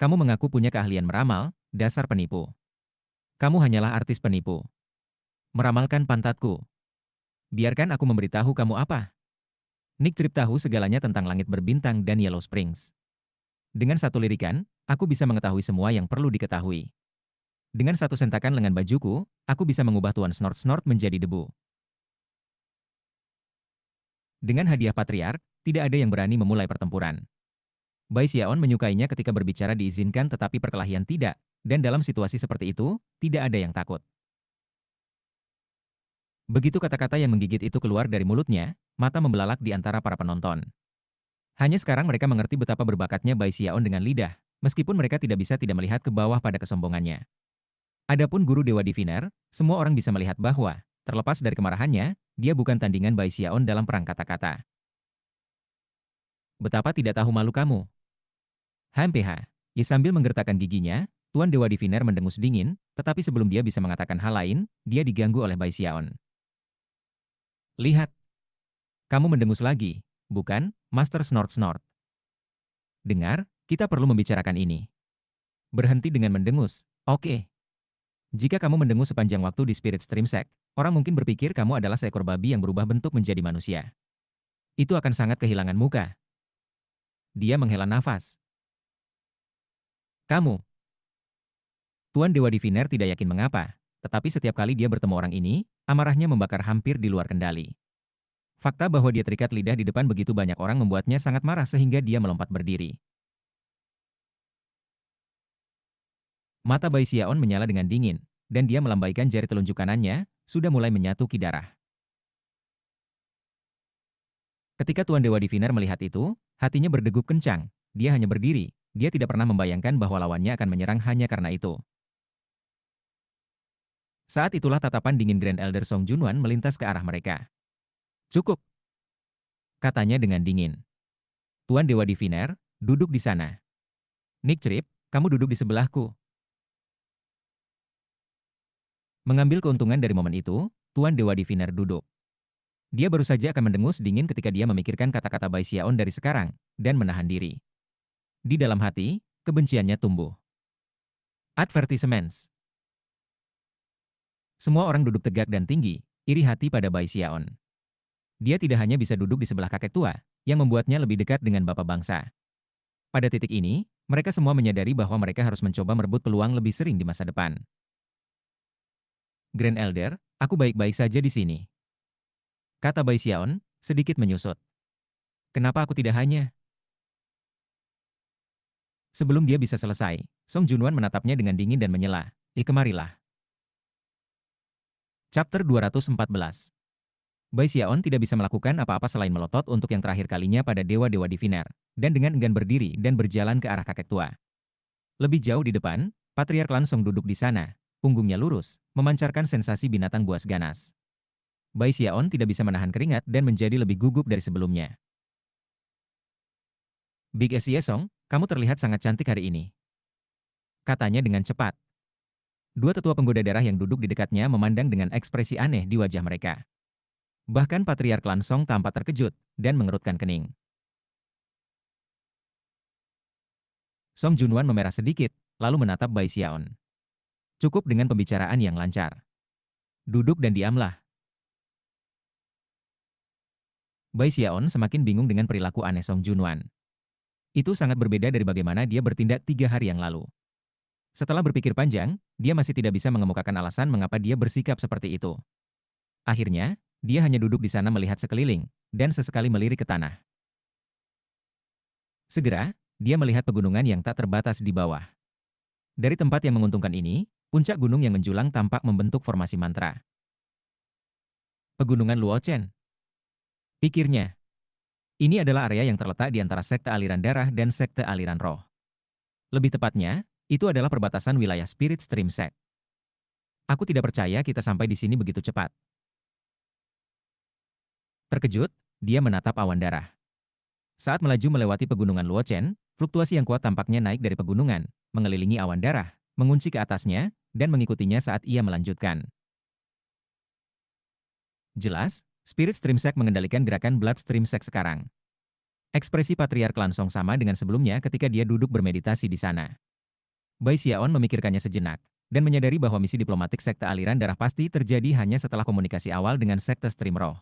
Kamu mengaku punya keahlian meramal, dasar penipu. Kamu hanyalah artis penipu. Meramalkan pantatku. Biarkan aku memberitahu kamu apa. Nick Trip tahu segalanya tentang langit berbintang dan Yellow Springs. Dengan satu lirikan, aku bisa mengetahui semua yang perlu diketahui. Dengan satu sentakan lengan bajuku, aku bisa mengubah Tuan Snort-Snort menjadi debu. Dengan hadiah Patriark, tidak ada yang berani memulai pertempuran. Bai Xiaon menyukainya ketika berbicara diizinkan tetapi perkelahian tidak, dan dalam situasi seperti itu, tidak ada yang takut. Begitu kata-kata yang menggigit itu keluar dari mulutnya, mata membelalak di antara para penonton. Hanya sekarang mereka mengerti betapa berbakatnya Bai Xiaon dengan lidah, meskipun mereka tidak bisa tidak melihat ke bawah pada kesombongannya. Adapun guru Dewa Diviner, semua orang bisa melihat bahwa, terlepas dari kemarahannya, dia bukan tandingan Bai Xiaon dalam perang kata-kata. Betapa tidak tahu malu kamu. HMPH. Ya sambil menggertakkan giginya, Tuan Dewa Diviner mendengus dingin, tetapi sebelum dia bisa mengatakan hal lain, dia diganggu oleh Bai Xiaon. Lihat. Kamu mendengus lagi, bukan, Master Snort-Snort? Dengar, kita perlu membicarakan ini. Berhenti dengan mendengus, oke. Jika kamu mendengus sepanjang waktu di Spirit Stream Sect, orang mungkin berpikir kamu adalah seekor babi yang berubah bentuk menjadi manusia. Itu akan sangat kehilangan muka. Dia menghela nafas. Kamu. Tuan Dewa Diviner tidak yakin mengapa, tetapi setiap kali dia bertemu orang ini, Amarahnya membakar hampir di luar kendali. Fakta bahwa dia terikat lidah di depan begitu banyak orang membuatnya sangat marah sehingga dia melompat berdiri. Mata Bai Xiaon menyala dengan dingin, dan dia melambaikan jari telunjuk kanannya, sudah mulai menyatu ki darah. Ketika Tuan Dewa Diviner melihat itu, hatinya berdegup kencang. Dia hanya berdiri, dia tidak pernah membayangkan bahwa lawannya akan menyerang hanya karena itu. Saat itulah tatapan dingin Grand Elder Song Junwan melintas ke arah mereka. Cukup, katanya dengan dingin. Tuan Dewa Diviner, duduk di sana. Nick Trip, kamu duduk di sebelahku. Mengambil keuntungan dari momen itu, Tuan Dewa Diviner duduk. Dia baru saja akan mendengus dingin ketika dia memikirkan kata-kata Bai Xiaon dari sekarang, dan menahan diri. Di dalam hati, kebenciannya tumbuh. Advertisements. Semua orang duduk tegak dan tinggi, iri hati pada Bai Xiaon. Dia tidak hanya bisa duduk di sebelah kakek tua, yang membuatnya lebih dekat dengan bapak bangsa. Pada titik ini, mereka semua menyadari bahwa mereka harus mencoba merebut peluang lebih sering di masa depan. Grand Elder, aku baik-baik saja di sini, kata Bai Xiaon, sedikit menyusut. Kenapa aku tidak hanya? Sebelum dia bisa selesai, Song Junwan menatapnya dengan dingin dan menyela. Kemarilah. Chapter 214. Bai Xiaon tidak bisa melakukan apa-apa selain melotot untuk yang terakhir kalinya pada dewa-dewa diviner, dan dengan enggan berdiri dan berjalan ke arah kakek tua. Lebih jauh di depan, Patriark Lan Song duduk di sana, punggungnya lurus, memancarkan sensasi binatang buas ganas. Bai Xiaon tidak bisa menahan keringat dan menjadi lebih gugup dari sebelumnya. Big S Yesong, kamu terlihat sangat cantik hari ini, katanya dengan cepat. Dua tetua penggoda darah yang duduk di dekatnya memandang dengan ekspresi aneh di wajah mereka. Bahkan Patriark Lan Song tampak terkejut dan mengerutkan kening. Song Junwan memerah sedikit, lalu menatap Bai Xiaon. Cukup dengan pembicaraan yang lancar. Duduk dan diamlah. Bai Xiaon semakin bingung dengan perilaku aneh Song Junwan. Itu sangat berbeda dari bagaimana dia bertindak 3 hari yang lalu. Setelah berpikir panjang, dia masih tidak bisa mengemukakan alasan mengapa dia bersikap seperti itu. Akhirnya, dia hanya duduk di sana melihat sekeliling, dan sesekali melirik ke tanah. Segera, dia melihat pegunungan yang tak terbatas di bawah. Dari tempat yang menguntungkan ini, puncak gunung yang menjulang tampak membentuk formasi mantra. Pegunungan Luochen. Pikirnya, ini adalah area yang terletak di antara sekte aliran darah dan sekte aliran roh. Lebih tepatnya, itu adalah perbatasan wilayah Spirit Stream Sect. Aku tidak percaya kita sampai di sini begitu cepat. Terkejut, dia menatap awan darah. Saat melaju melewati pegunungan Luochen, fluktuasi yang kuat tampaknya naik dari pegunungan, mengelilingi awan darah, mengunci ke atasnya, dan mengikutinya saat ia melanjutkan. Jelas, Spirit Stream Sect mengendalikan gerakan Blood Stream Sect sekarang. Ekspresi Patriark Lan Song sama dengan sebelumnya ketika dia duduk bermeditasi di sana. Bai Xiaon memikirkannya sejenak, dan menyadari bahwa misi diplomatik sekte aliran darah pasti terjadi hanya setelah komunikasi awal dengan sekte Stream Roh.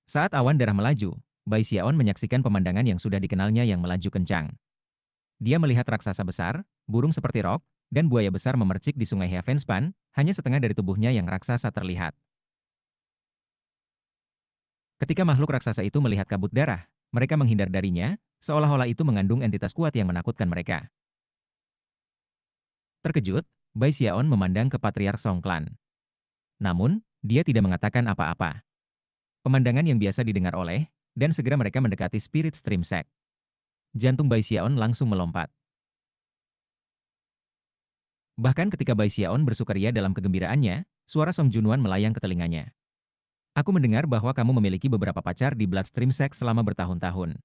Saat awan darah melaju, Bai Xiaon menyaksikan pemandangan yang sudah dikenalnya yang melaju kencang. Dia melihat raksasa besar, burung seperti rok, dan buaya besar memercik di sungai Heavenspan, hanya setengah dari tubuhnya yang raksasa terlihat. Ketika makhluk raksasa itu melihat kabut darah, mereka menghindar darinya, seolah-olah itu mengandung entitas kuat yang menakutkan mereka. Terkejut, Bai Xiaon memandang ke Patriark Song Clan. Namun, dia tidak mengatakan apa-apa. Pemandangan yang biasa didengar oleh, dan segera mereka mendekati Spirit Stream Sect. Jantung Bai Xiaon langsung melompat. Bahkan ketika Bai Xiaon bersukaria dalam kegembiraannya, suara Song Junwan melayang ke telinganya. Aku mendengar bahwa kamu memiliki beberapa pacar di Bloodstream Sect selama bertahun-tahun.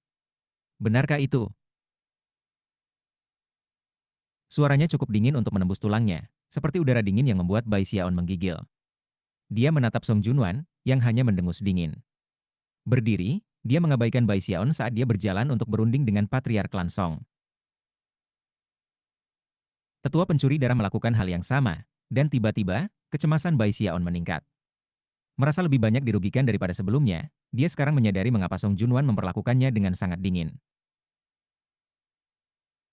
Benarkah itu? Suaranya cukup dingin untuk menembus tulangnya, seperti udara dingin yang membuat Bai Xiaon menggigil. Dia menatap Song Junwan, yang hanya mendengus dingin. Berdiri, dia mengabaikan Bai Xiaon saat dia berjalan untuk berunding dengan Patriark Lan Song. Tetua pencuri darah melakukan hal yang sama, dan tiba-tiba, kecemasan Bai Xiaon meningkat. Merasa lebih banyak dirugikan daripada sebelumnya, dia sekarang menyadari mengapa Song Junwan memperlakukannya dengan sangat dingin.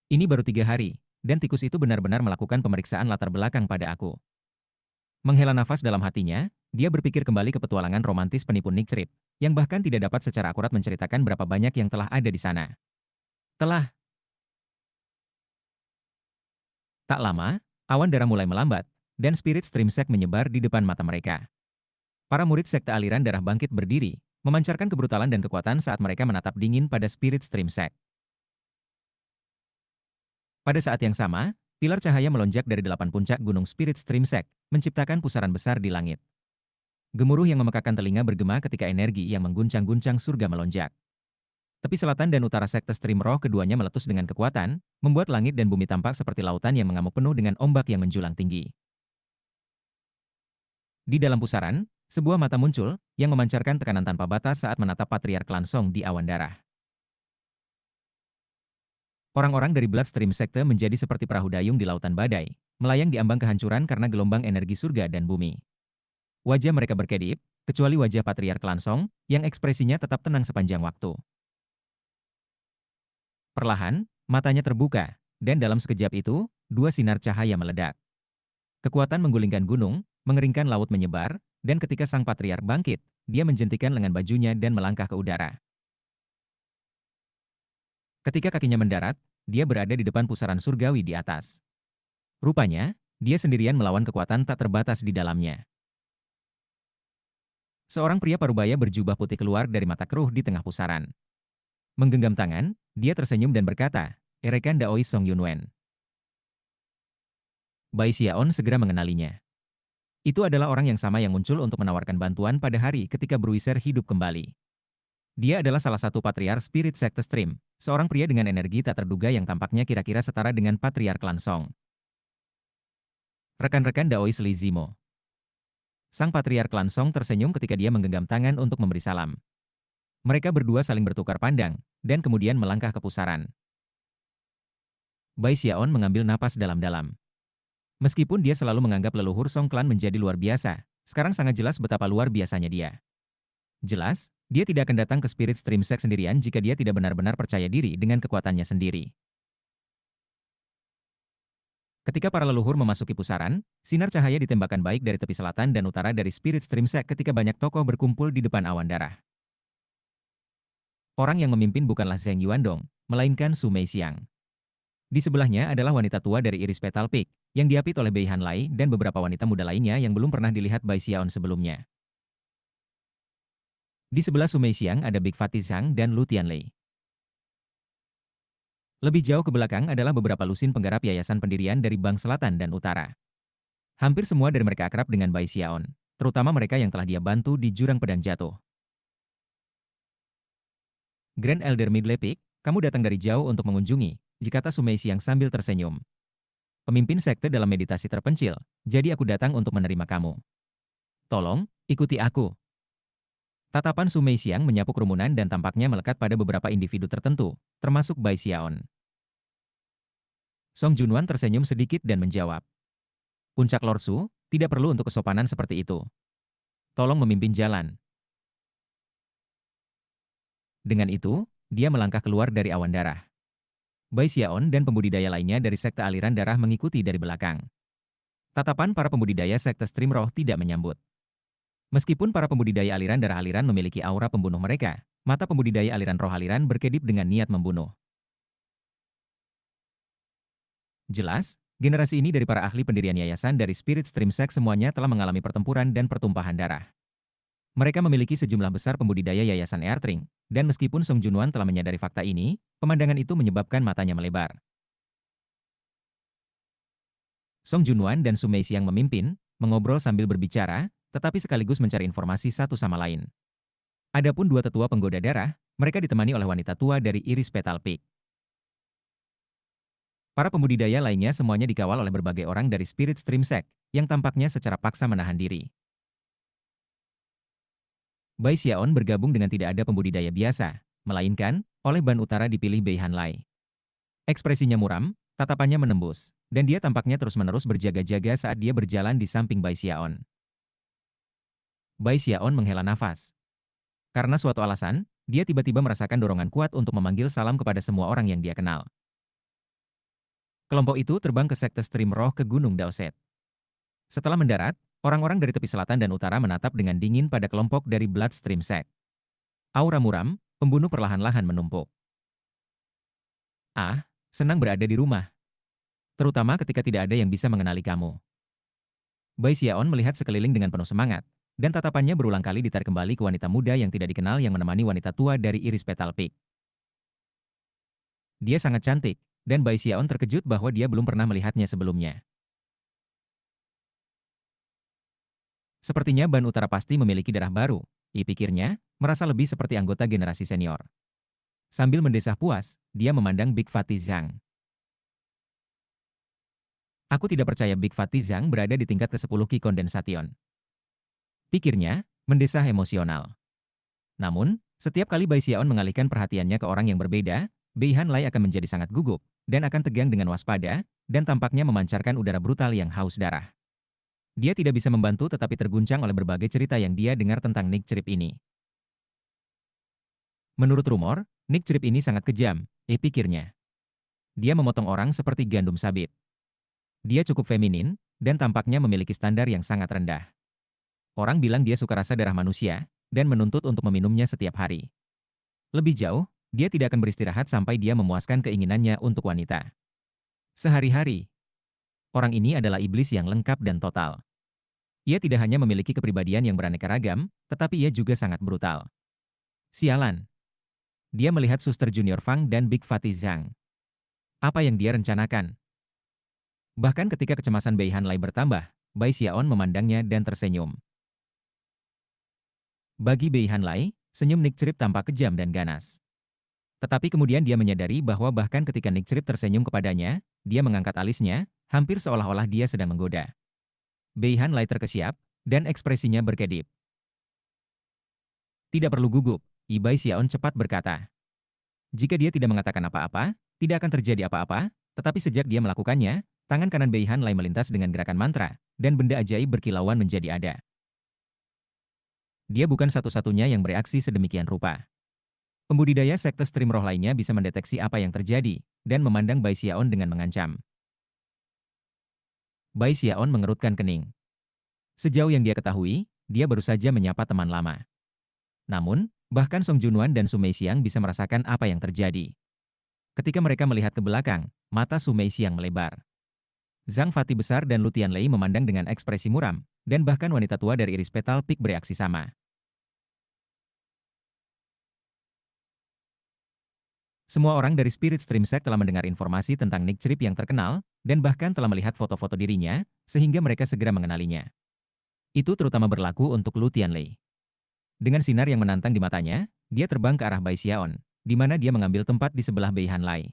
Ini baru 3 hari, dan tikus itu benar-benar melakukan pemeriksaan latar belakang pada aku. Menghela nafas dalam hatinya, dia berpikir kembali ke petualangan romantis penipu Nick Trip, yang bahkan tidak dapat secara akurat menceritakan berapa banyak yang telah ada di sana. Telah tak lama, awan darah mulai melambat, dan spirit stream sect menyebar di depan mata mereka. Para murid sekte aliran darah bangkit berdiri, memancarkan kebrutalan dan kekuatan saat mereka menatap dingin pada spirit stream sect. Pada saat yang sama, pilar cahaya melonjak dari 8 puncak gunung spirit stream sect, menciptakan pusaran besar di langit. Gemuruh yang memekakan telinga bergema ketika energi yang mengguncang-guncang surga melonjak. Tepi selatan dan utara sekte stream roh keduanya meletus dengan kekuatan, membuat langit dan bumi tampak seperti lautan yang mengamuk penuh dengan ombak yang menjulang tinggi. Di dalam pusaran, sebuah mata muncul, yang memancarkan tekanan tanpa batas saat menatap patriark Lansong di awan darah. Orang-orang dari Bloodstream Sekte menjadi seperti perahu dayung di lautan badai, melayang di ambang kehancuran karena gelombang energi surga dan bumi. Wajah mereka berkedip, kecuali wajah patriark Lansong, yang ekspresinya tetap tenang sepanjang waktu. Perlahan, matanya terbuka, dan dalam sekejap itu, dua sinar cahaya meledak. Kekuatan menggulingkan gunung, mengeringkan laut menyebar, dan ketika sang patriark bangkit, dia menjentikan lengan bajunya dan melangkah ke udara. Ketika kakinya mendarat, dia berada di depan pusaran surgawi di atas. Rupanya, dia sendirian melawan kekuatan tak terbatas di dalamnya. Seorang pria parubaya berjubah putih keluar dari mata keruh di tengah pusaran. Menggenggam tangan, dia tersenyum dan berkata, "Erekan Daoi Song Yunwen." Bai Xiaon segera mengenalinya. Itu adalah orang yang sama yang muncul untuk menawarkan bantuan pada hari ketika Bruiser hidup kembali. Dia adalah salah satu patriark Spirit Sekte Stream, seorang pria dengan energi tak terduga yang tampaknya kira-kira setara dengan patriark Lansong. Rekan-rekan Daoi Sli Zimo. Sang patriark Lansong tersenyum ketika dia menggenggam tangan untuk memberi salam. Mereka berdua saling bertukar pandang, dan kemudian melangkah ke pusaran. Bai Xiaon mengambil napas dalam-dalam. Meskipun dia selalu menganggap leluhur Song Clan menjadi luar biasa, sekarang sangat jelas betapa luar biasanya dia. Jelas, dia tidak akan datang ke Spirit Stream Sect sendirian jika dia tidak benar-benar percaya diri dengan kekuatannya sendiri. Ketika para leluhur memasuki pusaran, sinar cahaya ditembakkan baik dari tepi selatan dan utara dari Spirit Stream Sect ketika banyak tokoh berkumpul di depan awan darah. Orang yang memimpin bukanlah Zheng Yuandong, melainkan Su Meixiang. Di sebelahnya adalah wanita tua dari Iris Petal Peak, yang diapit oleh Bei Hanlai dan beberapa wanita muda lainnya yang belum pernah dilihat Bai Xiaon sebelumnya. Di sebelah Su Meixiang ada Big Fatih Zhang dan Lu Tianlei. Lebih jauh ke belakang adalah beberapa lusin penggarap yayasan pendirian dari Bank Selatan dan Utara. Hampir semua dari mereka akrab dengan Bai Xiaon, terutama mereka yang telah dia bantu di jurang pedang jatuh. Grand Elder Midley Peak, kamu datang dari jauh untuk mengunjungi, kata Su Meixiang sambil tersenyum. Pemimpin sekte dalam meditasi terpencil, jadi aku datang untuk menerima kamu. Tolong, ikuti aku. Tatapan Su Meixiang menyapu kerumunan dan tampaknya melekat pada beberapa individu tertentu, termasuk Bai Xiaon. Song Junwan tersenyum sedikit dan menjawab. Puncak Lord Su, tidak perlu untuk kesopanan seperti itu. Tolong memimpin jalan. Dengan itu, dia melangkah keluar dari awan darah. Bai Xiaon dan pembudidaya lainnya dari sekte aliran darah mengikuti dari belakang. Tatapan para pembudidaya sekte stream roh tidak menyambut. Meskipun para pembudidaya aliran darah aliran memiliki aura pembunuh mereka, mata pembudidaya aliran roh aliran berkedip dengan niat membunuh. Jelas, generasi ini dari para ahli pendirian yayasan dari Spirit Stream Sect semuanya telah mengalami pertempuran dan pertumpahan darah. Mereka memiliki sejumlah besar pembudidaya yayasan Airtring, dan meskipun Song Junwan telah menyadari fakta ini, pemandangan itu menyebabkan matanya melebar. Song Junwan dan Su Meixiang memimpin, mengobrol sambil berbicara, tetapi sekaligus mencari informasi satu sama lain. Adapun dua tetua penggoda darah, mereka ditemani oleh wanita tua dari Iris Petal Peak. Para pembudidaya lainnya semuanya dikawal oleh berbagai orang dari Spirit Stream Sect, yang tampaknya secara paksa menahan diri. Bai Xiaon bergabung dengan tidak ada pembudidaya biasa, melainkan, oleh ban utara dipilih Bei Hanlai. Ekspresinya muram, tatapannya menembus, dan dia tampaknya terus-menerus berjaga-jaga saat dia berjalan di samping Bai Xiaon. Bai Xiaon menghela nafas. Karena suatu alasan, dia tiba-tiba merasakan dorongan kuat untuk memanggil salam kepada semua orang yang dia kenal. Kelompok itu terbang ke sekte stream roh ke Gunung Daoset. Setelah mendarat, Orang-orang dari tepi selatan dan utara menatap dengan dingin pada kelompok dari Bloodstream Sect. Aura muram, pembunuh perlahan-lahan menumpuk. Ah, senang berada di rumah. Terutama ketika tidak ada yang bisa mengenali kamu. Bai Xiaon melihat sekeliling dengan penuh semangat, dan tatapannya berulang kali ditarik kembali ke wanita muda yang tidak dikenal yang menemani wanita tua dari Iris Petal Peak. Dia sangat cantik, dan Bai Xiaon terkejut bahwa dia belum pernah melihatnya sebelumnya. Sepertinya Ban Utara pasti memiliki darah baru, pikirnya, merasa lebih seperti anggota generasi senior. Sambil mendesah puas, dia memandang Big Fatty Zhang. Aku tidak percaya Big Fatty Zhang berada di tingkat ke-10 Ki Condensation. Pikirnya, mendesah emosional. Namun, setiap kali Bai Xiaon mengalihkan perhatiannya ke orang yang berbeda, Bei Hanlai akan menjadi sangat gugup, dan akan tegang dengan waspada, dan tampaknya memancarkan udara brutal yang haus darah. Dia tidak bisa membantu tetapi terguncang oleh berbagai cerita yang dia dengar tentang Nick Trip ini. Menurut rumor, Nick Trip ini sangat kejam, pikirnya. Dia memotong orang seperti gandum sabit. Dia cukup feminin, dan tampaknya memiliki standar yang sangat rendah. Orang bilang dia suka rasa darah manusia, dan menuntut untuk meminumnya setiap hari. Lebih jauh, dia tidak akan beristirahat sampai dia memuaskan keinginannya untuk wanita. Sehari-hari, orang ini adalah iblis yang lengkap dan total. Ia tidak hanya memiliki kepribadian yang beraneka ragam, tetapi ia juga sangat brutal. Sialan. Dia melihat Suster Junior Fang dan Big Fatty Zhang. Apa yang dia rencanakan? Bahkan ketika kecemasan Bei Hanlai bertambah, Bai Xiaon memandangnya dan tersenyum. Bagi Bei Hanlai, senyum Nick Trip tampak kejam dan ganas. Tetapi kemudian dia menyadari bahwa bahkan ketika Nick Trip tersenyum kepadanya, dia mengangkat alisnya, hampir seolah-olah dia sedang menggoda. Bei Hanlai terkesiap, dan ekspresinya berkedip. Tidak perlu gugup, Bai Xiaon cepat berkata. Jika dia tidak mengatakan apa-apa, tidak akan terjadi apa-apa, tetapi sejak dia melakukannya, tangan kanan Bei Hanlai melintas dengan gerakan mantra, dan benda ajaib berkilauan menjadi ada. Dia bukan satu-satunya yang bereaksi sedemikian rupa. Pembudidaya sekte stream roh lainnya bisa mendeteksi apa yang terjadi, dan memandang Bai Xiaon dengan mengancam. Bai Xiaon mengerutkan kening. Sejauh yang dia ketahui, dia baru saja menyapa teman lama. Namun, bahkan Song Junwan dan Su Meixiang bisa merasakan apa yang terjadi. Ketika mereka melihat ke belakang, mata Su Meixiang melebar. Zhang Fati besar dan Lu Tianlei memandang dengan ekspresi muram, dan bahkan wanita tua dari Iris Petal Peak bereaksi sama. Semua orang dari Spirit Stream Sect telah mendengar informasi tentang Nick Trip yang terkenal, dan bahkan telah melihat foto-foto dirinya, sehingga mereka segera mengenalinya. Itu terutama berlaku untuk Lu Tianlei. Dengan sinar yang menantang di matanya, dia terbang ke arah Bai Xiaon, di mana dia mengambil tempat di sebelah Bei Hanlai.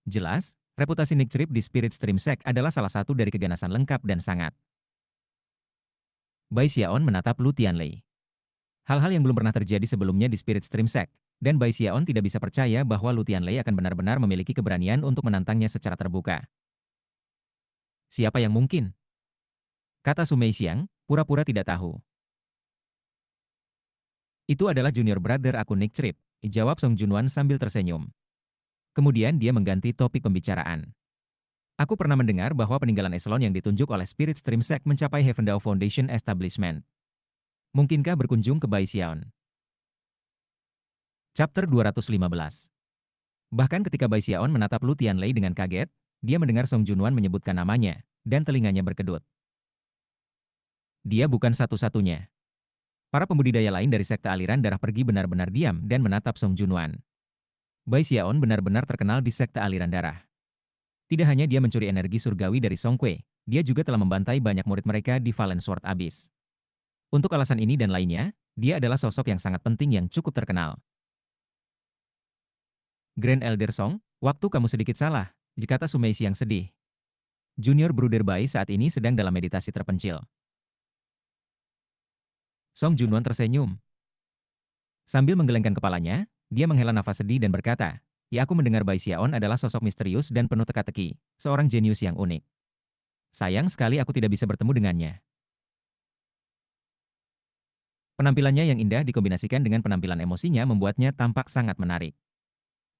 Jelas, reputasi Nick Trip di Spirit Stream Sect adalah salah satu dari keganasan lengkap dan sangat. Bai Xiaon menatap Lu Tianlei. Hal-hal yang belum pernah terjadi sebelumnya di Spirit Stream Sect, dan Bai Xiaon tidak bisa percaya bahwa Lu Tianlei akan benar-benar memiliki keberanian untuk menantangnya secara terbuka. Siapa yang mungkin? Kata Su Meixiang, pura-pura tidak tahu. Itu adalah junior brother aku Nick Trip, jawab Song Junwan sambil tersenyum. Kemudian dia mengganti topik pembicaraan. Aku pernah mendengar bahwa peninggalan eselon yang ditunjuk oleh Spirit Stream Sect mencapai Heavendale Foundation Establishment. Mungkinkah berkunjung ke Bai Xiaon? Chapter 215. Bahkan ketika Bai Xiaon menatap Lu Tianlei dengan kaget, dia mendengar Song Junwan menyebutkan namanya, dan telinganya berkedut. Dia bukan satu-satunya. Para pembudidaya lain dari sekte aliran darah pergi benar-benar diam dan menatap Song Junwan. Bai Xiaon benar-benar terkenal di sekte aliran darah. Tidak hanya dia mencuri energi surgawi dari Song Kui, dia juga telah membantai banyak murid mereka di Valen Sword Abyss. Untuk alasan ini dan lainnya, dia adalah sosok yang sangat penting yang cukup terkenal. Grand Elder Song, waktu kamu sedikit salah, kata Su Meixiang yang sedih. Junior Bruder Bai saat ini sedang dalam meditasi terpencil. Song Junwan tersenyum. Sambil menggelengkan kepalanya, dia menghela nafas sedih dan berkata, ya aku mendengar Bai Xiaon adalah sosok misterius dan penuh teka-teki, seorang jenius yang unik. Sayang sekali aku tidak bisa bertemu dengannya. Penampilannya yang indah dikombinasikan dengan penampilan emosinya membuatnya tampak sangat menarik.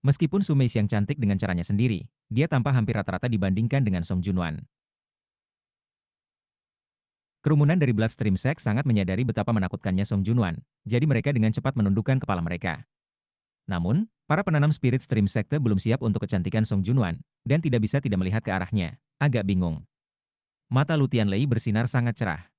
Meskipun Su Meixiang cantik dengan caranya sendiri, dia tampak hampir rata-rata dibandingkan dengan Song Junwan. Kerumunan dari Bloodstream Sect sangat menyadari betapa menakutkannya Song Junwan, jadi mereka dengan cepat menundukkan kepala mereka. Namun, para penanam spirit stream sekte belum siap untuk kecantikan Song Junwan, dan tidak bisa tidak melihat ke arahnya. Agak bingung. Mata Lu Tianlei bersinar sangat cerah.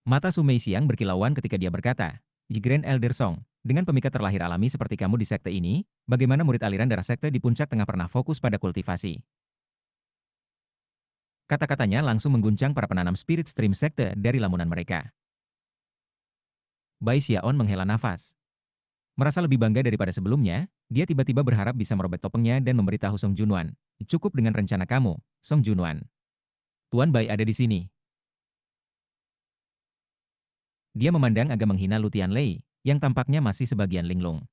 Mata Su Meixiang berkilauan ketika dia berkata, Grand Elder Song, dengan pemikat terlahir alami seperti kamu di sekte ini, bagaimana murid aliran darah sekte di puncak tengah pernah fokus pada kultivasi? Kata-katanya langsung mengguncang para penanam spirit stream sekte dari lamunan mereka. Bai Xiaon menghela nafas. Merasa lebih bangga daripada sebelumnya, dia tiba-tiba berharap bisa merobek topengnya dan memberitahu Song Junwan. Cukup dengan rencana kamu, Song Junwan. Tuan Bai ada di sini. Dia memandang agak menghina Lu Tianlei, yang tampaknya masih sebagian linglung.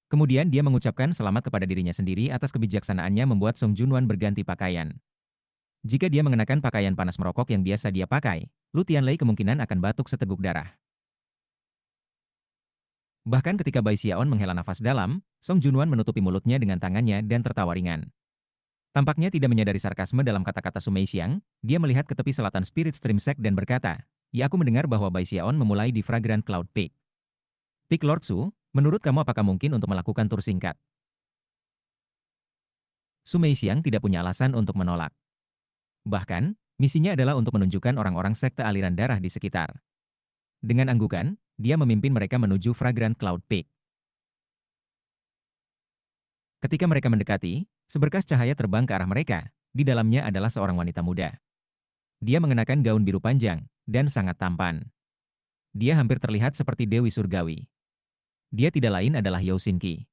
Kemudian dia mengucapkan selamat kepada dirinya sendiri atas kebijaksanaannya membuat Song Junwan berganti pakaian. Jika dia mengenakan pakaian panas merokok yang biasa dia pakai, Lu Tianlei kemungkinan akan batuk seteguk darah. Bahkan ketika Bai Xiaon menghela nafas dalam, Song Junwan menutupi mulutnya dengan tangannya dan tertawa ringan. Tampaknya tidak menyadari sarkasme dalam kata-kata Su Meixiang, dia melihat ke tepi selatan Spirit Stream Sect dan berkata, "Ya, aku mendengar bahwa Bai Xiaon memulai di Fragrant Cloud Peak. Peak Lord Su, menurut kamu apakah mungkin untuk melakukan tur singkat?" Su Meixiang tidak punya alasan untuk menolak. Bahkan, misinya adalah untuk menunjukkan orang-orang sekte aliran darah di sekitar. Dengan anggukan, dia memimpin mereka menuju Fragrant Cloud Peak. Ketika mereka mendekati, seberkas cahaya terbang ke arah mereka. Di dalamnya adalah seorang wanita muda. Dia mengenakan gaun biru panjang dan sangat tampan. Dia hampir terlihat seperti Dewi Surgawi. Dia tidak lain adalah Yao Xinqi.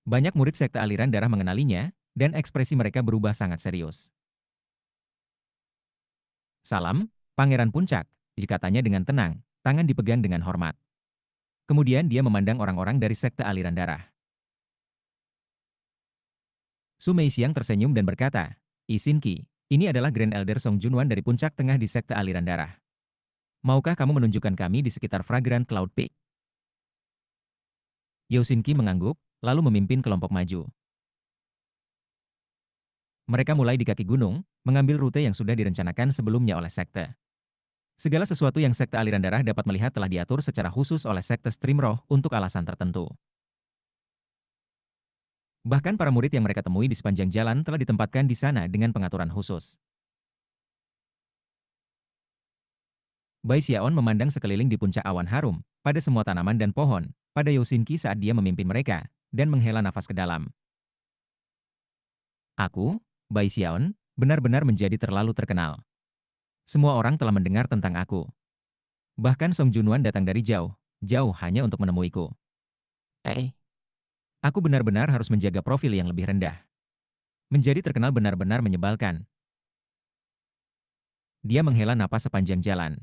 Banyak murid sekte aliran darah mengenalinya, dan ekspresi mereka berubah sangat serius. "Salam, Pangeran Puncak," dikatanya dengan tenang, tangan dipegang dengan hormat. Kemudian dia memandang orang-orang dari sekte aliran darah. Su Meixiang tersenyum dan berkata, "Xinqi, ini adalah Grand Elder Song Junwan dari puncak tengah di sekte aliran darah. Maukah kamu menunjukkan kami di sekitar Fragrant Cloud Peak?" Yao Xinqi mengangguk, lalu memimpin kelompok maju. Mereka mulai di kaki gunung, mengambil rute yang sudah direncanakan sebelumnya oleh sekte. Segala sesuatu yang sekte aliran darah dapat melihat telah diatur secara khusus oleh sekte Stream Roh untuk alasan tertentu. Bahkan para murid yang mereka temui di sepanjang jalan telah ditempatkan di sana dengan pengaturan khusus. Bai Xiaon memandang sekeliling di puncak awan harum, pada semua tanaman dan pohon, pada Yao Xinqi saat dia memimpin mereka, dan menghela nafas ke dalam. "Aku, Bai Xiaon, benar-benar menjadi terlalu terkenal. Semua orang telah mendengar tentang aku. Bahkan Song Junwan datang dari jauh, jauh hanya untuk menemuiku. Aku benar-benar harus menjaga profil yang lebih rendah. Menjadi terkenal benar-benar menyebalkan." Dia menghela napas sepanjang jalan.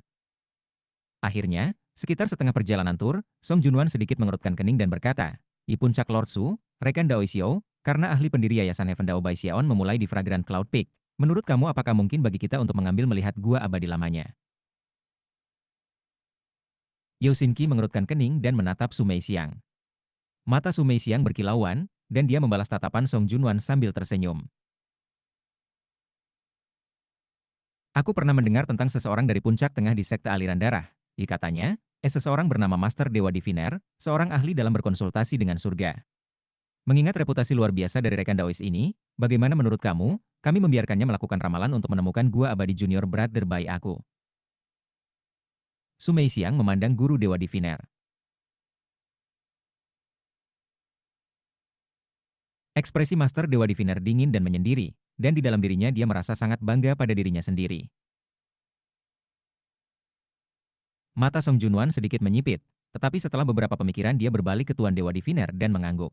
Akhirnya, sekitar setengah perjalanan tur, Song Junwan sedikit mengerutkan kening dan berkata, "Di puncak Lord Su, rekan Dao Xiao, karena ahli pendiri Yayasan Heaven Dao Bai Xiaon memulai di Fragrant Cloud Peak. Menurut kamu apakah mungkin bagi kita untuk mengambil melihat gua abadi lamanya?" Yao Xinqi mengerutkan kening dan menatap Su Meixiang. Mata Su Meixiang berkilauan, dan dia membalas tatapan Song Junwan sambil tersenyum. "Aku pernah mendengar tentang seseorang dari puncak tengah di sekte aliran darah," katanya, seseorang bernama Master Dewa Diviner, seorang ahli dalam berkonsultasi dengan surga. "Mengingat reputasi luar biasa dari rekan Daois ini, bagaimana menurut kamu, kami membiarkannya melakukan ramalan untuk menemukan gua abadi junior brother Bai aku?" Su Meixiang memandang guru Dewa Diviner. Ekspresi Master Dewa Diviner dingin dan menyendiri, dan di dalam dirinya dia merasa sangat bangga pada dirinya sendiri. Mata Song Junwan sedikit menyipit, tetapi setelah beberapa pemikiran dia berbalik ke Tuan Dewa Diviner dan mengangguk.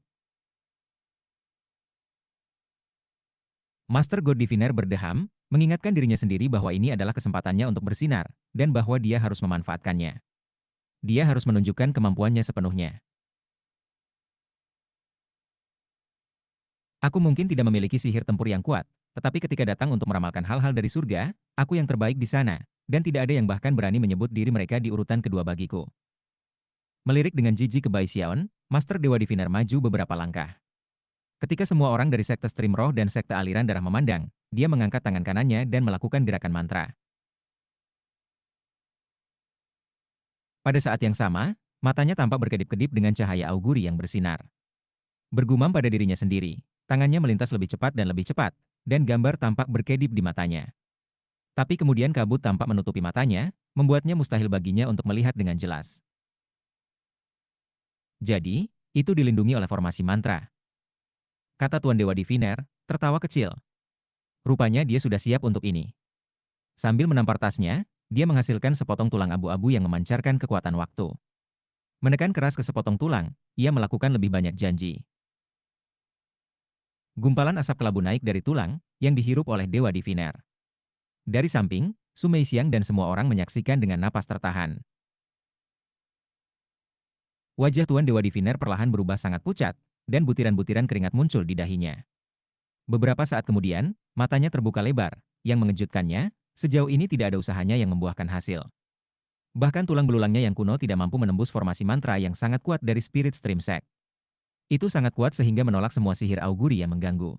Master God Diviner berdeham, mengingatkan dirinya sendiri bahwa ini adalah kesempatannya untuk bersinar, dan bahwa dia harus memanfaatkannya. Dia harus menunjukkan kemampuannya sepenuhnya. "Aku mungkin tidak memiliki sihir tempur yang kuat, tetapi ketika datang untuk meramalkan hal-hal dari surga, aku yang terbaik di sana, dan tidak ada yang bahkan berani menyebut diri mereka di urutan kedua bagiku." Melirik dengan jijik ke Bai Xiaon, Master Dewa Diviner maju beberapa langkah. Ketika semua orang dari sekte stream roh dan sekte aliran darah memandang, dia mengangkat tangan kanannya dan melakukan gerakan mantra. Pada saat yang sama, matanya tampak berkedip-kedip dengan cahaya auguri yang bersinar. Bergumam pada dirinya sendiri, tangannya melintas lebih cepat dan lebih cepat, dan gambar tampak berkedip di matanya. Tapi kemudian kabut tampak menutupi matanya, membuatnya mustahil baginya untuk melihat dengan jelas. Jadi, itu dilindungi oleh formasi mantra, kata Tuan Dewa Diviner, tertawa kecil. Rupanya dia sudah siap untuk ini. Sambil menampar tasnya, dia menghasilkan sepotong tulang abu-abu yang memancarkan kekuatan waktu. Menekan keras ke sepotong tulang, ia melakukan lebih banyak janji. Gumpalan asap kelabu naik dari tulang, yang dihirup oleh Dewa Diviner. Dari samping, Su Meixiang dan semua orang menyaksikan dengan napas tertahan. Wajah Tuan Dewa Diviner perlahan berubah sangat pucat, dan butiran-butiran keringat muncul di dahinya. Beberapa saat kemudian, matanya terbuka lebar, yang mengejutkannya, sejauh ini tidak ada usahanya yang membuahkan hasil. Bahkan tulang belulangnya yang kuno tidak mampu menembus formasi mantra yang sangat kuat dari Spirit Stream Sect. Itu sangat kuat sehingga menolak semua sihir auguri yang mengganggu.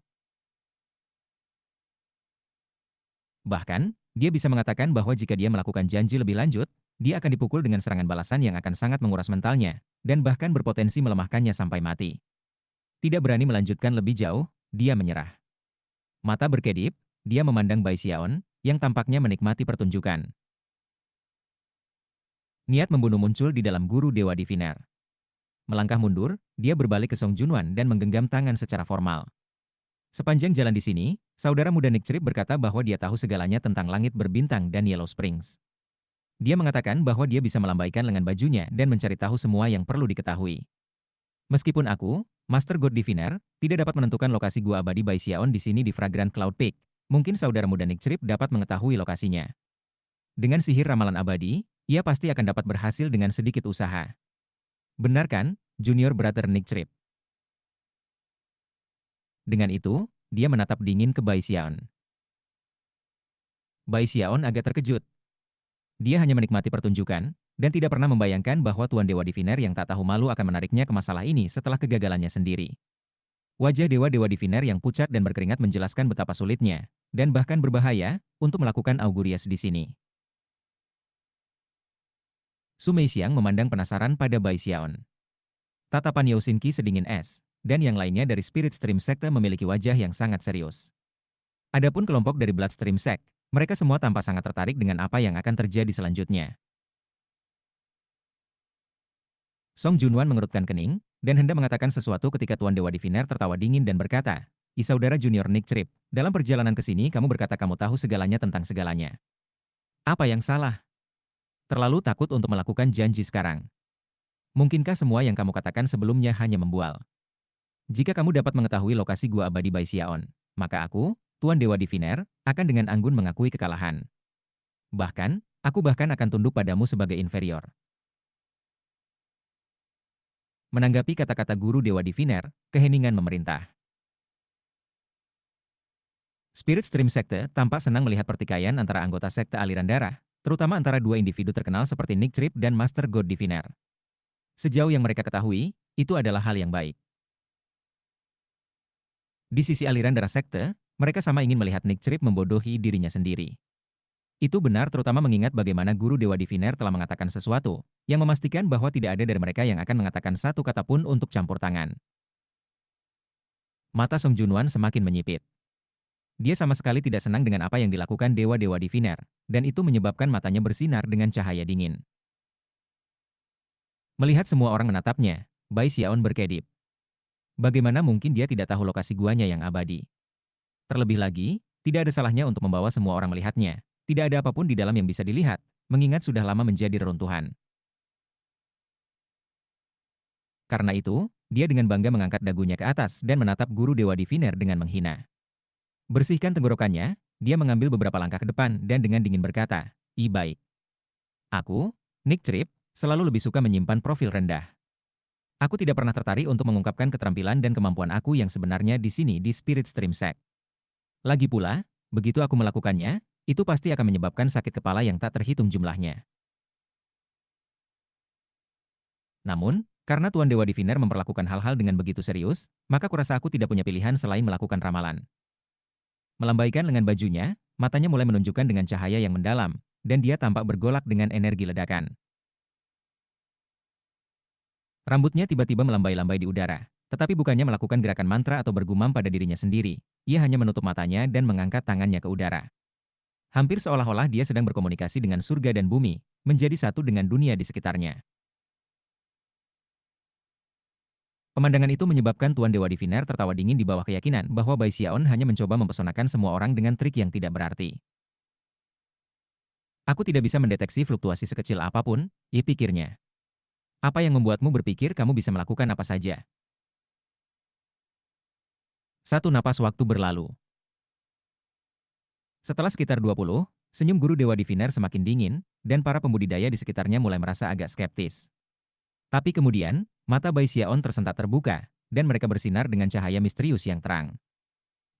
Bahkan, dia bisa mengatakan bahwa jika dia melakukan janji lebih lanjut, dia akan dipukul dengan serangan balasan yang akan sangat menguras mentalnya, dan bahkan berpotensi melemahkannya sampai mati. Tidak berani melanjutkan lebih jauh, dia menyerah. Mata berkedip, dia memandang Bai Xiaon, yang tampaknya menikmati pertunjukan. Niat membunuh muncul di dalam guru Dewa Diviner. Melangkah mundur, dia berbalik ke Song Junwan dan menggenggam tangan secara formal. Sepanjang jalan di sini, saudara muda Nick Trip berkata bahwa dia tahu segalanya tentang langit berbintang dan Yellow Springs. Dia mengatakan bahwa dia bisa melambaikan lengan bajunya dan mencari tahu semua yang perlu diketahui. Meskipun aku, Master God Diviner, tidak dapat menentukan lokasi gua abadi Bai Xiaon di sini di Fragrant Cloud Peak, mungkin saudara muda Nick Trip dapat mengetahui lokasinya. Dengan sihir ramalan abadi, ia pasti akan dapat berhasil dengan sedikit usaha. Benar kan, Junior Brother Nick Trip? Dengan itu, dia menatap dingin ke Bai Xiaon. Bai Xiaon agak terkejut. Dia hanya menikmati pertunjukan, dan tidak pernah membayangkan bahwa Tuan Dewa Diviner yang tak tahu malu akan menariknya ke masalah ini setelah kegagalannya sendiri. Wajah Dewa-Dewa Diviner yang pucat dan berkeringat menjelaskan betapa sulitnya, dan bahkan berbahaya, untuk melakukan augurias di sini. Su Meixiang memandang penasaran pada Bai Xiaon. Tatapan Yao Xinqi sedingin es, dan yang lainnya dari Spirit Stream Sekte memiliki wajah yang sangat serius. Adapun kelompok dari Bloodstream Sect, mereka semua tampak sangat tertarik dengan apa yang akan terjadi selanjutnya. Song Junwan mengerutkan kening, dan hendak mengatakan sesuatu ketika Tuan Dewa Diviner tertawa dingin dan berkata, Saudara Junior Nick Trip, dalam perjalanan ke sini kamu berkata kamu tahu segalanya tentang segalanya. Apa yang salah? Terlalu takut untuk melakukan janji sekarang. Mungkinkah semua yang kamu katakan sebelumnya hanya membual? Jika kamu dapat mengetahui lokasi gua abadi Bai Xiaon, maka aku, Tuan Dewa Diviner, akan dengan anggun mengakui kekalahan. Bahkan, aku bahkan akan tunduk padamu sebagai inferior. Menanggapi kata-kata guru Dewa Diviner, keheningan memerintah. Spirit Stream Sekte tampak senang melihat pertikaian antara anggota sekte aliran darah, terutama antara dua individu terkenal seperti Nick Trip dan Master God Diviner. Sejauh yang mereka ketahui, itu adalah hal yang baik. Di sisi aliran darah sekte, mereka sama ingin melihat Nick Trip membodohi dirinya sendiri. Itu benar terutama mengingat bagaimana guru Dewa Diviner telah mengatakan sesuatu, yang memastikan bahwa tidak ada dari mereka yang akan mengatakan satu kata pun untuk campur tangan. Mata Song Junwan semakin menyipit. Dia sama sekali tidak senang dengan apa yang dilakukan Dewa-Dewa Diviner, dan itu menyebabkan matanya bersinar dengan cahaya dingin. Melihat semua orang menatapnya, Bai Xiaon berkedip. Bagaimana mungkin dia tidak tahu lokasi guanya yang abadi? Terlebih lagi, tidak ada salahnya untuk membawa semua orang melihatnya. Tidak ada apapun di dalam yang bisa dilihat, mengingat sudah lama menjadi reruntuhan. Karena itu, dia dengan bangga mengangkat dagunya ke atas dan menatap guru Dewa Diviner dengan menghina. Bersihkan tenggorokannya, dia mengambil beberapa langkah ke depan dan dengan dingin berkata, baik. Aku, Nick Trip, selalu lebih suka menyimpan profil rendah. Aku tidak pernah tertarik untuk mengungkapkan keterampilan dan kemampuan aku yang sebenarnya di sini di Spirit Stream Sect. Lagi pula, begitu aku melakukannya, itu pasti akan menyebabkan sakit kepala yang tak terhitung jumlahnya. Namun, Karena Tuan Dewa Diviner memperlakukan hal-hal dengan begitu serius, maka kurasa aku tidak punya pilihan selain melakukan ramalan. Melambaikan lengan bajunya, matanya mulai menunjukkan dengan cahaya yang mendalam, dan dia tampak bergolak dengan energi ledakan. Rambutnya tiba-tiba melambai-lambai di udara, tetapi bukannya melakukan gerakan mantra atau bergumam pada dirinya sendiri. Ia hanya menutup matanya dan mengangkat tangannya ke udara. Hampir seolah-olah dia sedang berkomunikasi dengan surga dan bumi, menjadi satu dengan dunia di sekitarnya. Pemandangan itu menyebabkan Tuan Dewa Diviner tertawa dingin di bawah keyakinan bahwa Bai Xiaon hanya mencoba mempesonakan semua orang dengan trik yang tidak berarti. Aku tidak bisa mendeteksi fluktuasi sekecil apapun, ia pikirnya. Apa yang membuatmu berpikir kamu bisa melakukan apa saja? Satu napas waktu berlalu. Setelah sekitar 20, senyum guru Dewa Diviner semakin dingin, dan para pembudidaya di sekitarnya mulai merasa agak skeptis. Tapi kemudian, mata Bai Xiaon tersentak terbuka, dan mereka bersinar dengan cahaya misterius yang terang.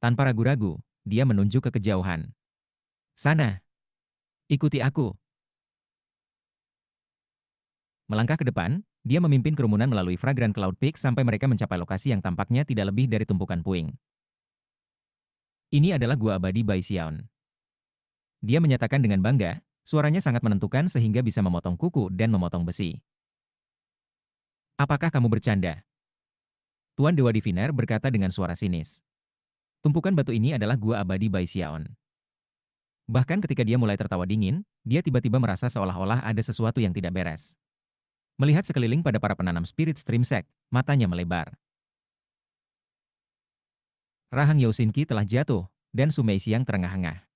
Tanpa ragu-ragu, dia menunjuk ke kejauhan. Sana, ikuti aku. Melangkah ke depan, dia memimpin kerumunan melalui Fragrant Cloud Peak sampai mereka mencapai lokasi yang tampaknya tidak lebih dari tumpukan puing. Ini adalah gua abadi Bai Xiaon. Dia menyatakan dengan bangga, suaranya sangat menentukan sehingga bisa memotong kuku dan memotong besi. Apakah kamu bercanda? Tuan Dewa Diviner berkata dengan suara sinis. Tumpukan batu ini adalah gua abadi Bai Xiaon. Bahkan ketika dia mulai tertawa dingin, dia tiba-tiba merasa seolah-olah ada sesuatu yang tidak beres. Melihat sekeliling pada para penanam spirit stream sect, matanya melebar. Rahang Yosinki telah jatuh, dan Sumei Siang terengah-engah.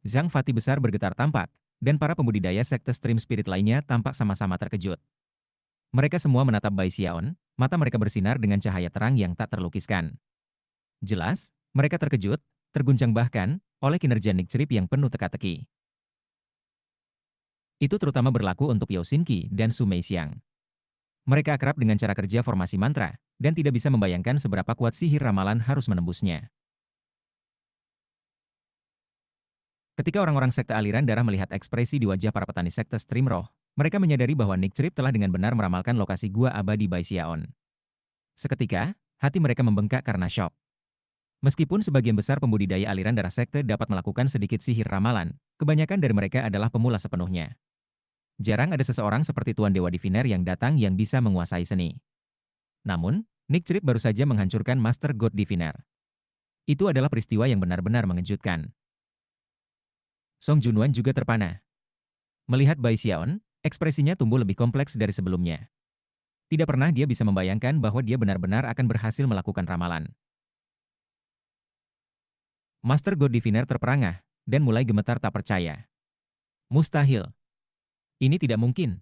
Zhang Fati besar bergetar tampak, dan para pembudidaya sekte stream spirit lainnya tampak sama-sama terkejut. Mereka semua menatap Bai Xiaon, mata mereka bersinar dengan cahaya terang yang tak terlukiskan. Jelas, mereka terkejut, terguncang bahkan, oleh kinerja Nick Crip yang penuh teka-teki. Itu terutama berlaku untuk Yosinki dan Sumei Xiang. Mereka akrab dengan cara kerja formasi mantra, dan tidak bisa membayangkan seberapa kuat sihir ramalan harus menembusnya. Ketika orang-orang sekte aliran darah melihat ekspresi di wajah para petani sekte stream roh, mereka menyadari bahwa Nick Crip telah dengan benar meramalkan lokasi gua abadi Bai Xiaon. Seketika, hati mereka membengkak karena syok. Meskipun sebagian besar pembudidaya aliran darah sekte dapat melakukan sedikit sihir ramalan, kebanyakan dari mereka adalah pemula sepenuhnya. Jarang ada seseorang seperti Tuan Dewa Diviner yang datang yang bisa menguasai seni. Namun, Nick Crip baru saja menghancurkan Master God Diviner. Itu adalah peristiwa yang benar-benar mengejutkan. Song Junwan juga terpana. Melihat Bai Xiaon, ekspresinya tumbuh lebih kompleks dari sebelumnya. Tidak pernah dia bisa membayangkan bahwa dia benar-benar akan berhasil melakukan ramalan. Master God Diviner terperangah, dan mulai gemetar tak percaya. Mustahil. Ini tidak mungkin.